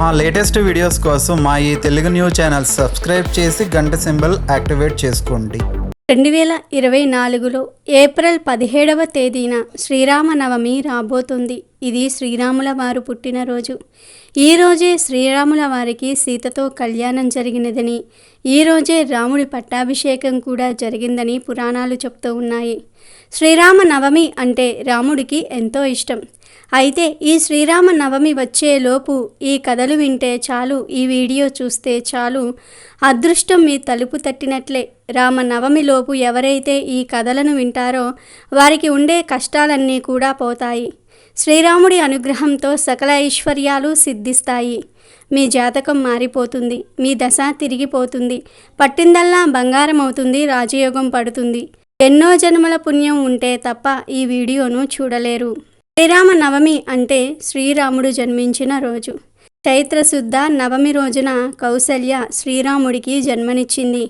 మా latest videos కోసం మా ఈ తెలుగు న్యూస్ ఛానల్ సబ్స్క్రైబ్ చేసి గంట సింబల్ యాక్టివేట్ చేసుకోండి. 2024లో ఏప్రిల్ 17వ తేదీన శ్రీరామనవమి రాబోతుంది. ఇది శ్రీరాముల వారు పుట్టినరోజు. ఈరోజే శ్రీరాముల వారికి సీతతో కళ్యాణం జరిగినదని, ఈరోజే రాముడి పట్టాభిషేకం కూడా జరిగిందని పురాణాలు చెప్తూ ఉన్నాయి. శ్రీరామనవమి అంటే రాముడికి ఎంతో ఇష్టం. అయితే ఈ శ్రీరామనవమి వచ్చేలోపు ఈ కథలు వింటే చాలు, ఈ వీడియో చూస్తే చాలు, అదృష్టం మీ తలుపు తట్టినట్లే. రామనవమిలోపు ఎవరైతే ఈ కథలను వింటారో వారికి ఉండే కష్టాలన్నీ కూడా పోతాయి. శ్రీరాముడి అనుగ్రహంతో సకల ఐశ్వర్యాలు సిద్ధిస్తాయి. మీ జాతకం మారిపోతుంది, మీ దశ తిరిగిపోతుంది, పట్టిందల్లా బంగారం అవుతుంది, రాజయోగం పడుతుంది. ఎన్నో జన్మల పుణ్యం ఉంటే తప్ప ఈ వీడియోను చూడలేరు. శ్రీరామనవమి అంటే శ్రీరాముడు జన్మించిన రోజు. చైత్రశుద్ధ నవమి రోజున కౌసల్య శ్రీరాముడికి జన్మనిచ్చింది.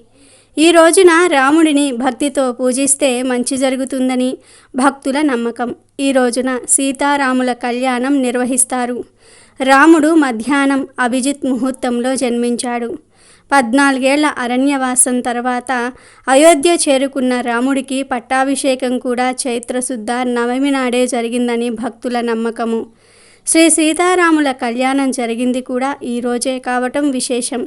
ఈ రోజున రాముడిని భక్తితో పూజిస్తే మంచి జరుగుతుందని భక్తుల నమ్మకం. ఈ రోజున సీతారాముల కళ్యాణం నిర్వహిస్తారు. రాముడు మధ్యాహ్నం అభిజిత్ ముహూర్తంలో జన్మించాడు. 14 ఏళ్ల అరణ్యవాసం తర్వాత అయోధ్య చేరుకున్న రాముడికి పట్టాభిషేకం కూడా చైత్రశుద్ధ నవమి నాడే జరిగిందని భక్తుల నమ్మకము. శ్రీ సీతారాముల కళ్యాణం జరిగింది కూడా ఈ రోజే కావటం విశేషం.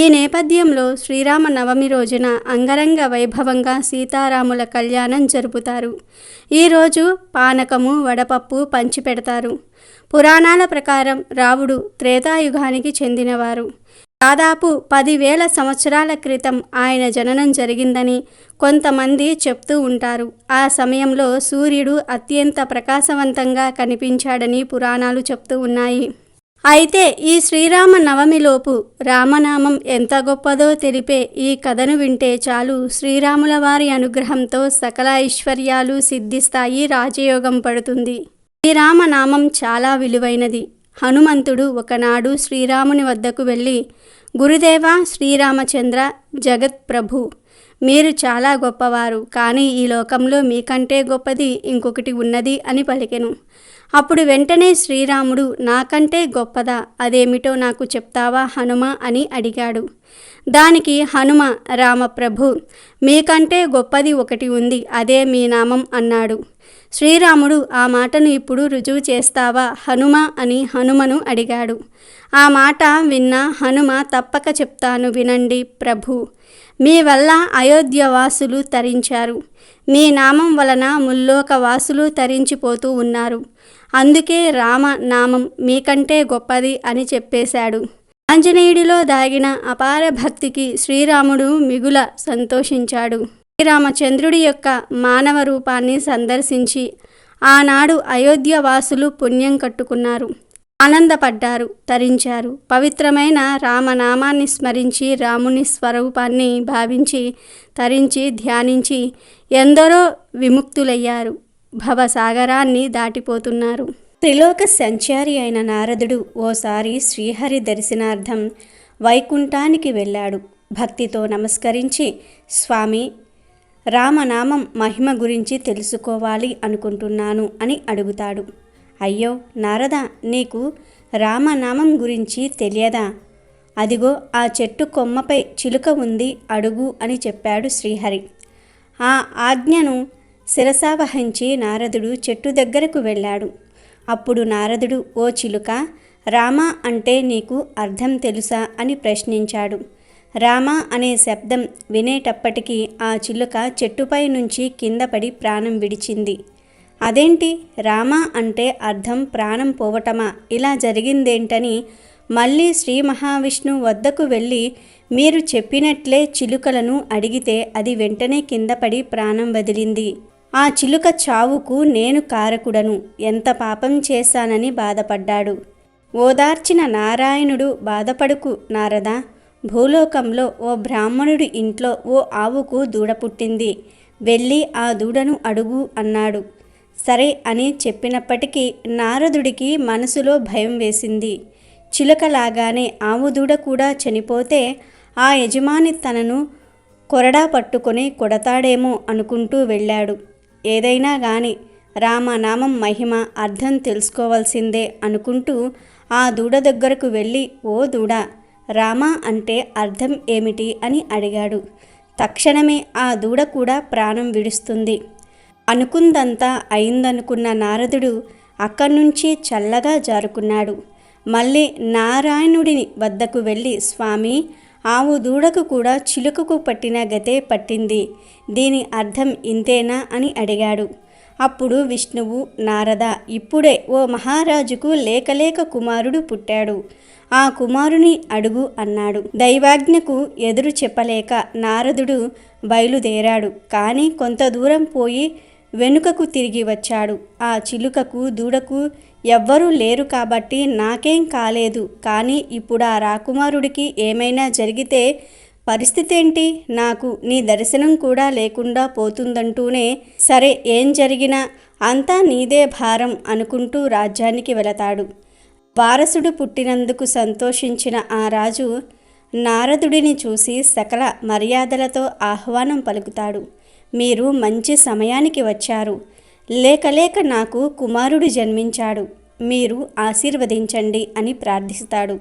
ఈ నేపథ్యంలో శ్రీరామనవమి రోజున అంగరంగ వైభవంగా సీతారాముల కళ్యాణం జరుపుతారు. ఈరోజు పానకము, వడపప్పు పంచిపెడతారు. పురాణాల ప్రకారం రాముడు త్రేతాయుగానికి చెందినవారు. దాదాపు 10,000 సంవత్సరాల క్రితం ఆయన జననం జరిగిందని కొంతమంది చెప్తూ ఉంటారు. ఆ సమయంలో సూర్యుడు అత్యంత ప్రకాశవంతంగా కనిపించాడని పురాణాలు చెప్తూ ఉన్నాయి. అయితే ఈ శ్రీరామ నవమిలోపు రామనామం ఎంత గొప్పదో తెలిపే ఈ కథను వింటే చాలు, శ్రీరాముల వారి అనుగ్రహంతో సకల ఐశ్వర్యాలు సిద్ధిస్తాయి, రాజయోగం పడుతుంది. శ్రీరామనామం చాలా విలువైనది. హనుమంతుడు ఒకనాడు శ్రీరాముని వద్దకు వెళ్ళి, గురుదేవా శ్రీరామచంద్ర జగత్ ప్రభు, మీరు చాలా గొప్పవారు, కానీ ఈ లోకంలో మీకంటే గొప్పది ఇంకొకటి ఉన్నది అని పలికెను. అప్పుడు వెంటనే శ్రీరాముడు, నాకంటే గొప్పదా, అదేమిటో నాకు చెప్తావా హనుమ అని అడిగాడు. దానికి హనుమ, రామప్రభు, మీకంటే గొప్పది ఒకటి ఉంది, అదే మీ నామం అన్నాడు. శ్రీరాముడు, ఆ మాటను ఇప్పుడు రుజువు చేస్తావా హనుమ అని హనుమను అడిగాడు. ఆ మాట విన్న హనుమ, తప్పక చెప్తాను వినండి ప్రభు. మీ వల్ల అయోధ్యవాసులు తరించారు. మీ నామం వలన ముల్లోకవాసులు తరించిపోతూ ఉన్నారు. అందుకే రామ నామం మీకంటే గొప్పది అని చెప్పేశాడు. ఆంజనేయుడిలో దాగిన అపార భక్తికి శ్రీరాముడు మిగుల సంతోషించాడు. శ్రీరామచంద్రుడి యొక్క మానవ రూపాన్ని సందర్శించి ఆనాడు అయోధ్యవాసులు పుణ్యం కట్టుకున్నారు, ఆనందపడ్డారు, తరించారు. పవిత్రమైన రామనామాన్ని స్మరించి రాముని స్వరూపాన్ని భావించి తరించి ధ్యానించి ఎందరో విముక్తులయ్యారు, భవసాగరాన్ని దాటిపోతున్నారు. త్రిలోక సంచారి అయిన నారదుడు ఓసారి శ్రీహరి దర్శనార్థం వైకుంఠానికి వెళ్ళాడు. భక్తితో నమస్కరించి, స్వామి, రామనామం మహిమ గురించి తెలుసుకోవాలి అనుకుంటున్నాను అని అడుగుతాడు. అయ్యో నారద, నీకు రామనామం గురించి తెలియదా? అదిగో ఆ చెట్టు కొమ్మపై చిలుక ఉంది, అడుగు అని చెప్పాడు శ్రీహరి. ఆ ఆజ్ఞను శిరసావహించి నారదుడు చెట్టు దగ్గరకు వెళ్ళాడు. అప్పుడు నారదుడు, ఓ చిలుక, రామ అంటే నీకు అర్థం తెలుసా అని ప్రశ్నించాడు. రామ అనే శబ్దం వినేటప్పటికీ ఆ చిలుక చెట్టుపై నుంచి కింద పడి ప్రాణం విడిచింది. అదేంటి, రామ అంటే అర్థం ప్రాణం పోవటమా, ఇలా జరిగిందేంటని మళ్ళీ శ్రీ మహావిష్ణువు వద్దకు వెళ్ళి మీరు చెప్పినట్లే చిలుకలను అడిగితే అది వెంటనే కింద పడి ప్రాణం వదిలింది. ఆ చిలుక చావుకు నేను కారకుడను, ఎంత పాపం చేశానని బాధపడ్డాడు. ఓదార్చిన నారాయణుడు, బాధపడుకు నారదా, భూలోకంలో ఓ బ్రాహ్మణుడి ఇంట్లో ఓ ఆవుకు దూడ పుట్టింది, వెళ్ళి ఆ దూడను అడుగు అన్నాడు. సరే అని చెప్పినప్పటికీ నారదుడికి మనసులో భయం వేసింది. చిలుకలాగానే ఆవు దూడ కూడా చనిపోతే ఆ యజమాని తనను కొరడా పట్టుకొని కొడతాడేమో అనుకుంటూ వెళ్ళాడు. ఏదైనా గాని రామనామం మహిమ అర్థం తెలుసుకోవాల్సిందే అనుకుంటూ ఆ దూడ దగ్గరకు వెళ్ళి, ఓ దూడ, రామ అంటే అర్థం ఏమిటి అని అడిగాడు. తక్షణమే ఆ దూడ కూడా ప్రాణం విడుస్తుంది. అనుకుందంతా అయిందనుకున్న నారదుడు అక్కడి నుంచి చల్లగా జారుకున్నాడు. మళ్ళీ నారాయణుడిని వద్దకు వెళ్ళి, స్వామి, ఆవు దూడకు కూడా చిలుకకు పట్టిన గతే పట్టింది, దీని అర్థం ఇంతేనా అని అడిగాడు. అప్పుడు విష్ణువు, నారద, ఇప్పుడే ఓ మహారాజుకు లేకలేక కుమారుడు పుట్టాడు, ఆ కుమారుని అడుగు అన్నాడు. దైవాజ్ఞకు ఎదురు చెప్పలేక నారదుడు బయలుదేరాడు. కానీ కొంత దూరం పోయి వెనుకకు తిరిగి వచ్చాడు. ఆ చిలుకకు దూడకు ఎవ్వరూ లేరు కాబట్టి నాకేం కాలేదు, కానీ ఇప్పుడు ఆ రాకుమారుడికి ఏమైనా జరిగితే పరిస్థితి ఏంటి? నాకు నీ దర్శనం కూడా లేకుండా పోతుందంటూనే, సరే ఏం జరిగినా అంతా నీదే భారం అనుకుంటూ రాజ్యానికి వెళతాడు. వారసుడు పుట్టినందుకు సంతోషించిన ఆ రాజు నారదుడిని చూసి సకల మర్యాదలతో ఆహ్వానం పలుకుతాడు. మీరు మంచి సమయానికి వచ్చారు. లేక నాకు కుమారుడు జన్మించాడు, మీరు ఆశీర్వదించండి అని ప్రార్థిస్తాడు.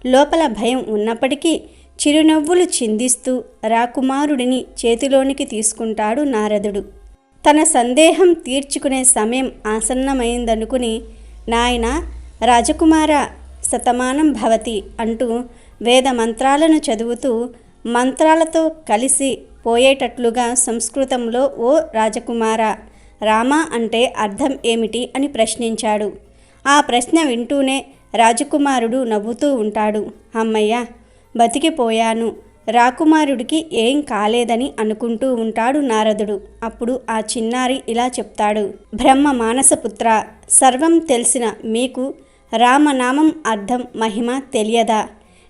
లోపల భయం ఉన్నప్పటికీ చిరునవ్వులు చిందిస్తూ రాకుమారుడిని చేతిలోనికి తీసుకుంటాడు నారదుడు. తన సందేహం తీర్చుకునే సమయం ఆసన్నమైందనుకుని, నాయనా రాజకుమార, శతమానం భవతి అంటూ వేద మంత్రాలను చదువుతూ మంత్రాలతో కలిసి పోయేటట్లుగా సంస్కృతంలో, ఓ రాజకుమార, రామ అంటే అర్థం ఏమిటి అని ప్రశ్నించాడు. ఆ ప్రశ్న వింటూనే రాజకుమారుడు నవ్వుతూ ఉంటాడు. అమ్మయ్య, బతికిపోయాను, రాకుమారుడికి ఏం కాలేదని అనుకుంటూ ఉంటాడు నారదుడు. అప్పుడు ఆ చిన్నారి ఇలా చెప్తాడు. బ్రహ్మ మానసపుత్ర, సర్వం తెలిసిన మీకు రామనామం అర్థం మహిమ తెలియదా?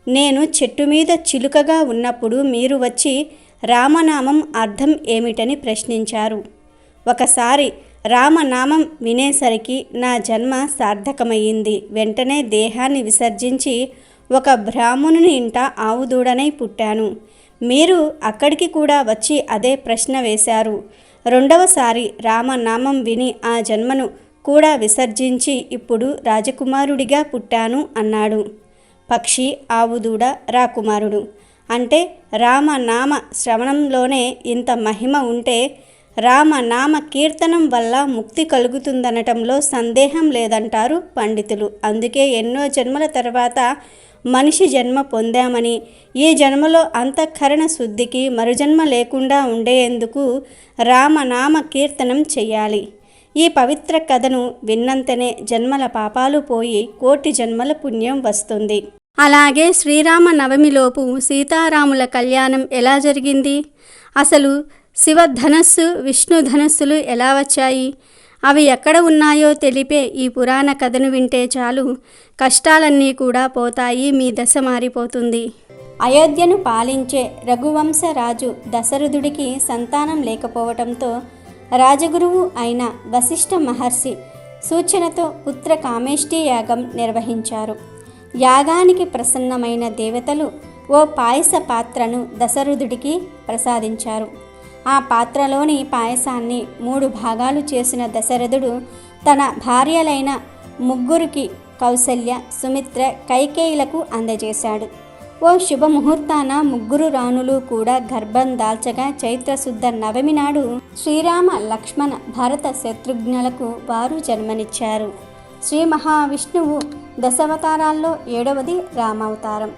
నేను చెట్టు మీద చిలుకగా ఉన్నప్పుడు మీరు వచ్చి రామనామం అర్థం ఏమిటని ప్రశ్నించారు. ఒకసారి రామనామం వినేసరికి నా జన్మ సార్థకమయ్యింది. వెంటనే దేహాన్ని విసర్జించి ఒక బ్రాహ్మణుని ఇంట ఆవుదూడనై పుట్టాను. మీరు అక్కడికి కూడా వచ్చి అదే ప్రశ్న వేశారు. రెండవసారి రామనామం విని ఆ జన్మను కూడా విసర్జించి ఇప్పుడు రాజకుమారుడిగా పుట్టాను అన్నాడు. పక్షి, ఆవుదూడ, రాకుమారుడు అంటే రామనామ శ్రవణంలోనే ఇంత మహిమ ఉంటే రామనామ కీర్తనం వల్ల ముక్తి కలుగుతుందనటంలో సందేహం లేదంటారు పండితులు. అందుకే ఎన్నో జన్మల తర్వాత మనిషి జన్మ పొందామని, ఈ జన్మలో అంతఃకరణ శుద్ధికి మరుజన్మ లేకుండా ఉండేందుకు రామనామ కీర్తనం చెయ్యాలి. ఈ పవిత్ర కథను విన్నంతనే జన్మల పాపాలు పోయి కోటి జన్మల పుణ్యం వస్తుంది. అలాగే శ్రీరామ నవమిలోపు సీతారాముల కళ్యాణం ఎలా జరిగింది? అసలు శివ ధనస్సు, విష్ణు ధనస్సులు ఎలా వచ్చాయి? అవి ఎక్కడ ఉన్నాయో తెలిపే ఈ పురాణ కథను వింటే చాలు, కష్టాలన్నీ కూడా పోతాయి, మీ దశ మారిపోతుంది. అయోధ్యను పాలించే రఘువంశరాజు దశరథుడికి సంతానం లేకపోవటంతో రాజగురువు అయిన వశిష్ఠ మహర్షి సూచనతో పుత్ర కామేష్టి యాగం నిర్వహించారు. యాగానికి ప్రసన్నమైన దేవతలు ఓ పాయస పాత్రను దశరథుడికి ప్రసాదించారు. ఆ పాత్రలోని పాయసాన్ని 3 భాగాలు చేసిన దశరథుడు తన భార్యలైన ముగ్గురికి, కౌసల్య, సుమిత్ర, కైకేయులకు అందజేశాడు. ఓ శుభముహూర్తాన ముగ్గురు రాణులు కూడా గర్భం దాల్చగా చైత్రశుద్ధ నవమి నాడు శ్రీరామ, లక్ష్మణ, భరత, శత్రుఘ్నులకు వారు జన్మనిచ్చారు. శ్రీ మహావిష్ణువు దశావతారాల్లో 7వది రామావతారం.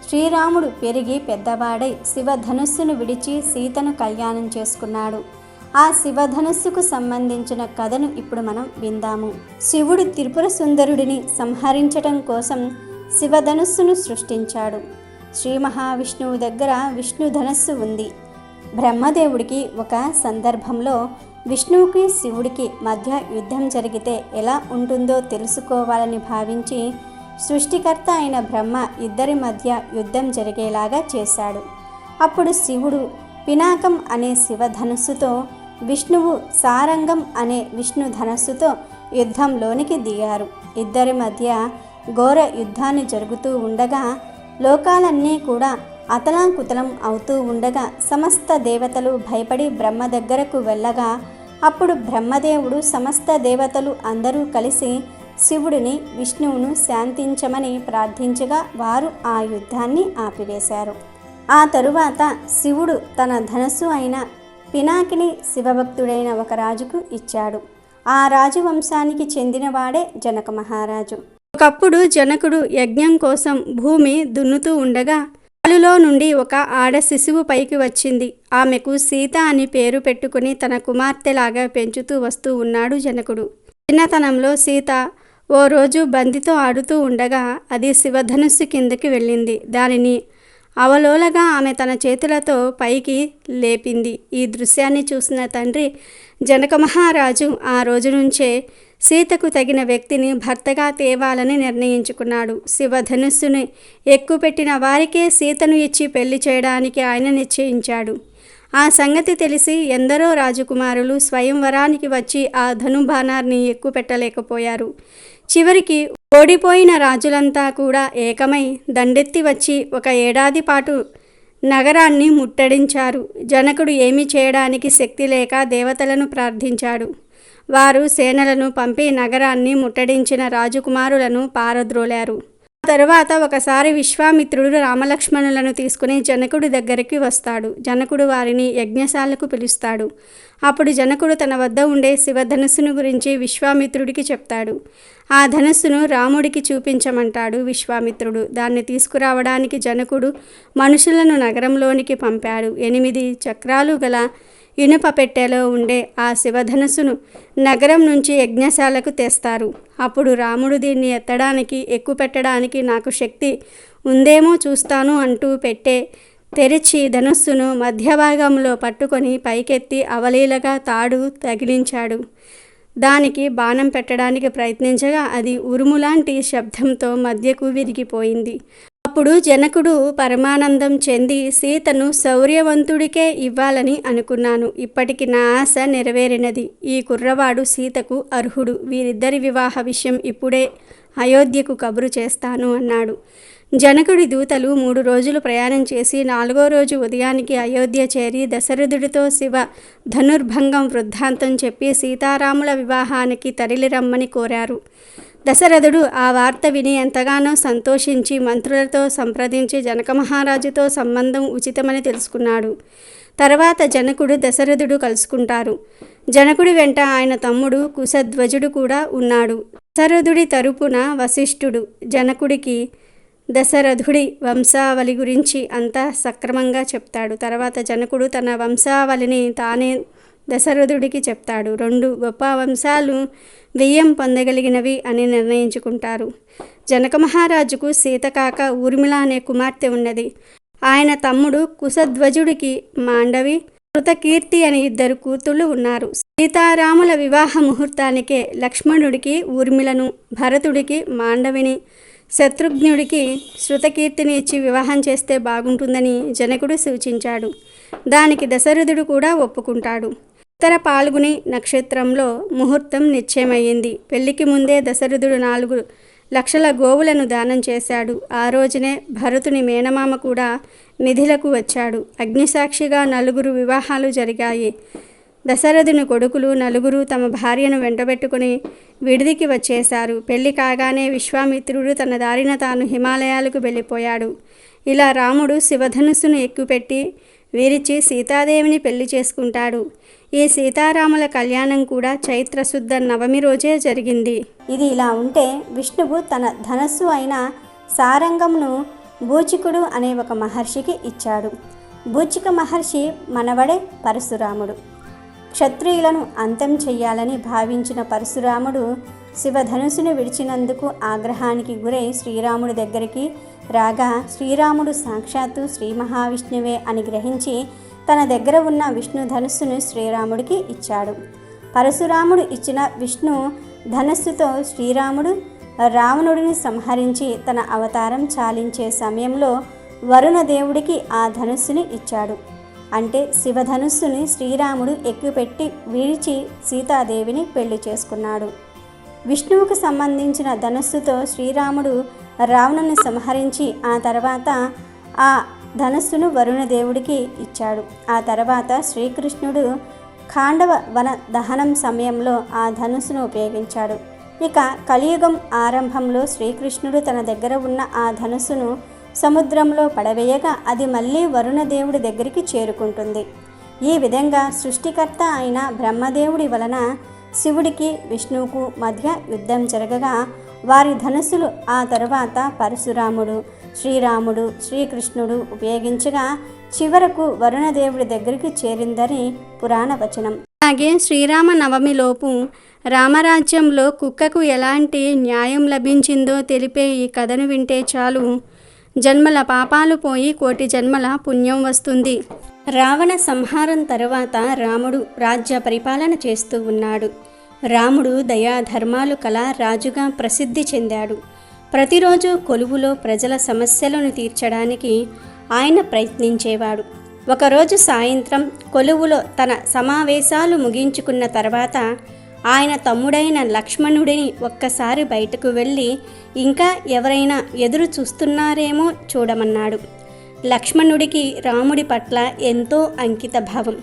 శ్రీరాముడు పెరిగి పెద్దవాడై శివధనుస్సును విడిచి సీతను కళ్యాణం చేసుకున్నాడు. ఆ శివధనుస్సుకు సంబంధించిన కథను ఇప్పుడు మనం విందాము. శివుడు త్రిపుర సుందరుడిని సంహరించటం కోసం శివధనుస్సును సృష్టించాడు. శ్రీ మహావిష్ణువు దగ్గర విష్ణు ధనస్సు ఉంది. బ్రహ్మదేవుడికి ఒక సందర్భంలో విష్ణువుకి శివుడికి మధ్య యుద్ధం జరిగితే ఎలా ఉంటుందో తెలుసుకోవాలని భావించి సృష్టికర్త అయిన బ్రహ్మ ఇద్దరి మధ్య యుద్ధం జరిగేలాగా చేశాడు. అప్పుడు శివుడు పినాకం అనే శివధనస్సుతో, విష్ణువు సారంగం అనే విష్ణు ధనస్సుతో యుద్ధంలోనికి దిగారు. ఇద్దరి మధ్య ఘోర యుద్ధాన్ని జరుగుతూ ఉండగా లోకాలన్నీ కూడా అతలాకుతలం అవుతూ ఉండగా సమస్త దేవతలు భయపడి బ్రహ్మ దగ్గరకు వెళ్ళగా అప్పుడు బ్రహ్మదేవుడు సమస్త దేవతలు అందరూ కలిసి శివుడిని విష్ణువును శాంతించమని ప్రార్థించగా వారు ఆ యుద్ధాన్ని ఆపివేశారు. ఆ తరువాత శివుడు తన ధనస్సు అయిన పినాకిని శివభక్తుడైన ఒక రాజుకు ఇచ్చాడు. ఆ రాజు వంశానికి చెందినవాడే జనక మహారాజు. ఒకప్పుడు జనకుడు యజ్ఞం కోసం భూమి దున్నుతూ ఉండగా పాలులో నుండి ఒక ఆడ శిశువు పైకి వచ్చింది. ఆమెకు సీత అని పేరు పెట్టుకుని తన కుమార్తెలాగా పెంచుతూ వస్తూ ఉన్నాడు జనకుడు. చిన్నతనంలో సీత ఓ రోజు బంతితో ఆడుతూ ఉండగా అది శివధనుస్సు కిందకి వెళ్ళింది. దానిని అవలోలగా ఆమె తన చేతులతో పైకి లేపింది. ఈ దృశ్యాన్ని చూసిన తండ్రి జనక మహారాజు ఆ రోజు నుంచే సీతకు తగిన వ్యక్తిని భర్తగా తేవాలని నిర్ణయించుకున్నాడు. శివధనుస్సుని ఎక్కుపెట్టిన వారికే సీతను ఇచ్చి పెళ్లి చేయడానికి ఆయన నిశ్చయించాడు. ఆ సంగతి తెలిసి ఎందరో రాజకుమారులు స్వయంవరానికి వచ్చి ఆ ధనుబాణాన్ని ఎక్కుపెట్టలేకపోయారు. చివరికి ఓడిపోయిన రాజులంతా కూడా ఏకమై దండెత్తి వచ్చి 1 ఏడాది పాటు నగరాన్ని ముట్టడించారు. జనకుడు ఏమీ చేయడానికి శక్తి లేక దేవతలను ప్రార్థించాడు. వారు సేనలను పంపి నగరాన్ని ముట్టడించిన రాజకుమారులను పారద్రోలారు. ఆ తరువాత ఒకసారి విశ్వామిత్రుడు రామలక్ష్మణులను తీసుకుని జనకుడి దగ్గరికి వస్తాడు. జనకుడు వారిని యజ్ఞశాలకు పిలుస్తాడు. అప్పుడు జనకుడు తన వద్ద ఉండే శివధనుస్సును గురించి విశ్వామిత్రుడికి చెప్తాడు. ఆ ధనుస్సును రాముడికి చూపించమంటాడు విశ్వామిత్రుడు. దాన్ని తీసుకురావడానికి జనకుడు మనుషులను నగరంలోనికి పంపాడు. 8 చక్రాలు గల ఇనుప పెట్టెలో ఉండే ఆ శివధనుస్సును నగరం నుంచి యజ్ఞశాలకు తెస్తారు. అప్పుడు రాముడు దీన్ని ఎత్తడానికి ఎక్కుపెట్టడానికి నాకు శక్తి ఉందేమో చూస్తాను అంటూ పెట్టె తెరిచి ధనుస్సును మధ్యభాగంలో పట్టుకొని పైకెత్తి అవలీలగా తాడు తగిలించాడు. దానికి బాణం పెట్టడానికి ప్రయత్నించగా అది ఉరుములాంటి శబ్దంతో మధ్యకు విరిగిపోయింది. అప్పుడు జనకుడు పరమానందం చెంది సీతను శౌర్యవంతుడికే ఇవ్వాలని అనుకున్నాను. ఇప్పటికి నా ఆశ నెరవేరినది. ఈ కుర్రవాడు సీతకు అర్హుడు. వీరిద్దరి వివాహ విషయం ఇప్పుడే అయోధ్యకు కబురు చేస్తాను అన్నాడు. జనకుడి దూతలు 3 రోజులు ప్రయాణం చేసి 4వ రోజు ఉదయానికి అయోధ్య చేరి దశరథుడితో శివ ధనుర్భంగం వృత్తాంతం చెప్పి సీతారాముల వివాహానికి తరలిరమ్మని కోరారు. దశరథుడు ఆ వార్త విని ఎంతగానో సంతోషించి మంత్రులతో సంప్రదించి జనక మహారాజుతో సంబంధం ఉచితమని తెలుసుకున్నాడు. తర్వాత జనకుడు దశరథుడు కలుసుకుంటారు. జనకుడి వెంట ఆయన తమ్ముడు కుశధ్వజుడు కూడా ఉన్నాడు. దశరథుడి తరపున వశిష్ఠుడు జనకుడికి దశరథుడి వంశావళి గురించి అంతా సక్రమంగా చెప్తాడు. తర్వాత జనకుడు తన వంశావళిని తానే దశరథుడికి చెప్తాడు. 2 గొప్ప వంశాలు విజయం పొందగలిగినవి అని నిర్ణయించుకుంటారు. జనక మహారాజుకు సీత కాక ఊర్మిళ అనే కుమార్తె ఉన్నది. ఆయన తమ్ముడు కుశధ్వజుడికి మాండవి, కృతకీర్తి అని 2 కూతుళ్ళు ఉన్నారు. సీతారాముల వివాహ ముహూర్తానికే లక్ష్మణుడికి ఊర్మిళను, భరతుడికి మాండవిని, శత్రుఘ్నుడికి శృతకీర్తిని ఇచ్చి వివాహం చేస్తే బాగుంటుందని జనకుడు సూచించాడు. దానికి దశరథుడు కూడా ఒప్పుకుంటాడు. ఉత్తర పాల్గుని నక్షత్రంలో ముహూర్తం నిశ్చయమయ్యింది. పెళ్లికి ముందే దశరథుడు 4 లక్షల గోవులను దానం చేశాడు. ఆ రోజునే భరతుని మేనమామ కూడా మిథిలకు వచ్చాడు. అగ్నిసాక్షిగా 4 వివాహాలు జరిగాయి. దశరథుని కొడుకులు 4 తమ భార్యను వెంటబెట్టుకుని విడిదికి వచ్చేశారు. పెళ్లి కాగానే విశ్వామిత్రుడు తన దారిన తాను హిమాలయాలకు వెళ్ళిపోయాడు. ఇలా రాముడు శివధనుస్సును ఎక్కుపెట్టి వీరిచి సీతాదేవిని పెళ్లి చేసుకుంటాడు. ఈ సీతారాముల కళ్యాణం కూడా చైత్రశుద్ధ నవమి రోజే జరిగింది. ఇది ఇలా ఉంటే విష్ణువు తన ధనస్సు అయిన సారంగంను బూచికుడు అనే ఒక మహర్షికి ఇచ్చాడు. బూచిక మహర్షి మనవడే పరశురాముడు. క్షత్రియులను అంతం చెయ్యాలని భావించిన పరశురాముడు శివధనుసును విడిచినందుకు ఆగ్రహానికి గురై శ్రీరాముడి దగ్గరికి రాగా శ్రీరాముడు సాక్షాత్తు శ్రీ మహావిష్ణువే అని గ్రహించి తన దగ్గర ఉన్న విష్ణు ధనుస్సును శ్రీరాముడికి ఇచ్చాడు. పరశురాముడు ఇచ్చిన విష్ణు ధనస్సుతో శ్రీరాముడు రావణుడిని సంహరించి తన అవతారం చాలించే సమయంలో వరుణదేవుడికి ఆ ధనుస్సుని ఇచ్చాడు. అంటే శివధనుస్సుని శ్రీరాముడు ఎక్కుపెట్టి విడిచి సీతాదేవిని పెళ్లి చేసుకున్నాడు. విష్ణువుకు సంబంధించిన ధనస్సుతో శ్రీరాముడు రావణుని సంహరించి ఆ తర్వాత ఆ ధనస్సును వరుణదేవుడికి ఇచ్చాడు. ఆ తర్వాత శ్రీకృష్ణుడు ఖాండవ వన దహనం సమయంలో ఆ ధనుస్సును ఉపయోగించాడు. ఇక కలియుగం ఆరంభంలో శ్రీకృష్ణుడు తన దగ్గర ఉన్న ఆ ధనుస్సును సముద్రంలో పడవేయగా అది మళ్ళీ వరుణదేవుడి దగ్గరికి చేరుకుంటుంది. ఈ విధంగా సృష్టికర్త అయిన బ్రహ్మదేవుడి వలన శివుడికి విష్ణువుకు మధ్య యుద్ధం జరగగా వారి ధనుస్సులు ఆ తరువాత పరశురాముడు, శ్రీరాముడు, శ్రీకృష్ణుడు ఉపయోగించగా చివరకు వరుణదేవుడి దగ్గరికి చేరిందని పురాణ వచనం. అలాగే శ్రీరామ నవమిలోపు రామరాజ్యంలో కుక్కకు ఎలాంటి న్యాయం లభించిందో తెలిపే ఈ కథను వింటే చాలు జన్మల పాపాలు పోయి కోటి జన్మల పుణ్యం వస్తుంది. రావణ సంహారం తరువాత రాముడు రాజ్య పరిపాలన చేస్తూ ఉన్నాడు. రాముడు దయా ధర్మాలు కల రాజుగా ప్రసిద్ధి చెందాడు. ప్రతిరోజు కొలువులో ప్రజల సమస్యలను తీర్చడానికి ఆయన ప్రయత్నించేవాడు. ఒకరోజు సాయంత్రం కొలువులో తన సమావేశాలు ముగించుకున్న తర్వాత ఆయన తమ్ముడైన లక్ష్మణుడిని ఒక్కసారి బయటకు వెళ్ళి ఇంకా ఎవరైనా ఎదురు చూస్తున్నారేమో చూడమన్నాడు. లక్ష్మణుడికి రాముడి పట్ల ఎంతో అంకిత భావం.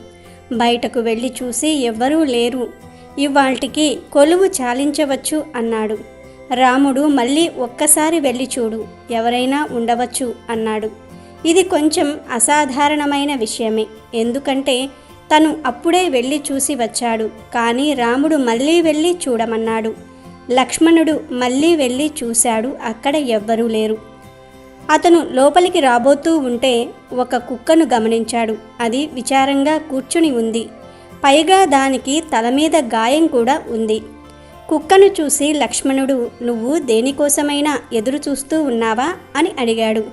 బయటకు వెళ్ళి చూసి ఎవ్వరూ లేరు, ఇవాల్టికి కొలువు చాలించవచ్చు అన్నాడు. రాముడు మళ్ళీ ఒక్కసారి వెళ్ళి చూడు, ఎవరైనా ఉండవచ్చు అన్నాడు. ఇది కొంచెం అసాధారణమైన విషయమే, ఎందుకంటే తను అప్పుడే వెళ్ళి చూసి వచ్చాడు. కానీ రాముడు మళ్ళీ వెళ్ళి చూడమన్నాడు. లక్ష్మణుడు మళ్ళీ వెళ్ళి చూశాడు, అక్కడ ఎవ్వరూ లేరు. అతను లోపలికి రాబోతూ ఉంటే ఒక కుక్కను గమనించాడు. అది విచారంగా కూర్చుని ఉంది. పైగా దానికి తల మీద గాయం కూడా ఉంది. కుక్కను చూసి లక్ష్మణుడు, నువ్వు దేనికోసమైనా ఎదురు చూస్తూ ఉన్నావా అని అడిగాడు.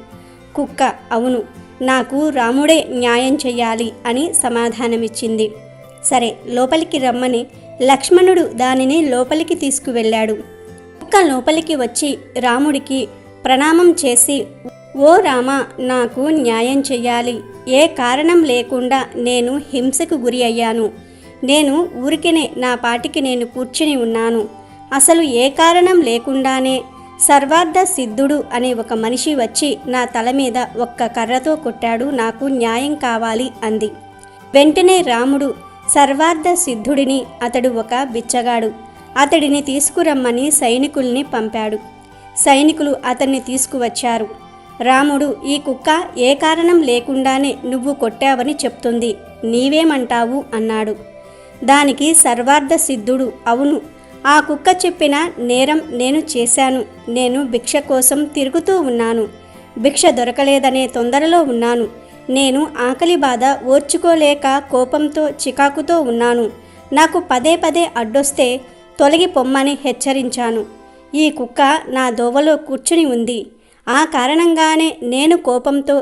కుక్క, అవును, నాకు రాముడే న్యాయం చెయ్యాలి అని సమాధానమిచ్చింది. సరే, లోపలికి రమ్మని లక్ష్మణుడు దానిని లోపలికి తీసుకువెళ్ళాడు. కుక్క లోపలికి వచ్చి రాముడికి ప్రణామం చేసి, ఓ రామ, నాకు న్యాయం చెయ్యాలి. ఏ కారణం లేకుండా నేను హింసకు గురి అయ్యాను. నేను ఊరికినే నా పాటికి నేను కూర్చుని ఉన్నాను. అసలు ఏ కారణం లేకుండానే సర్వార్థ సిద్ధుడు అనే ఒక మనిషి వచ్చి నా తల మీద ఒక్క కర్రతో కొట్టాడు. నాకు న్యాయం కావాలి అంది. వెంటనే రాముడు సర్వార్థ సిద్ధుడిని, అతడు ఒక బిచ్చగాడు, అతడిని తీసుకురమ్మని సైనికుల్ని పంపాడు. సైనికులు అతన్ని తీసుకువచ్చారు. రాముడు, ఈ కుక్క ఏ కారణం లేకుండానే నువ్వు కొట్టావని చెప్తుంది, నీవేమంటావు అన్నాడు. దానికి సర్వార్థ సిద్ధుడు, అవును, ఆ కుక్క చెప్పిన నేరం నేను చేశాను. నేను భిక్ష కోసం తిరుగుతూ ఉన్నాను. భిక్ష దొరకలేదనే తొందరలో ఉన్నాను. నేను ఆకలి బాధ ఓర్చుకోలేక కోపంతో చికాకుతో ఉన్నాను. నాకు పదే పదే అడ్డొస్తే తొలగి పొమ్మని హెచ్చరించాను. ఈ కుక్క నా దోవలో కూర్చుని ఉంది. ఆ కారణంగానే నేను కోపంతో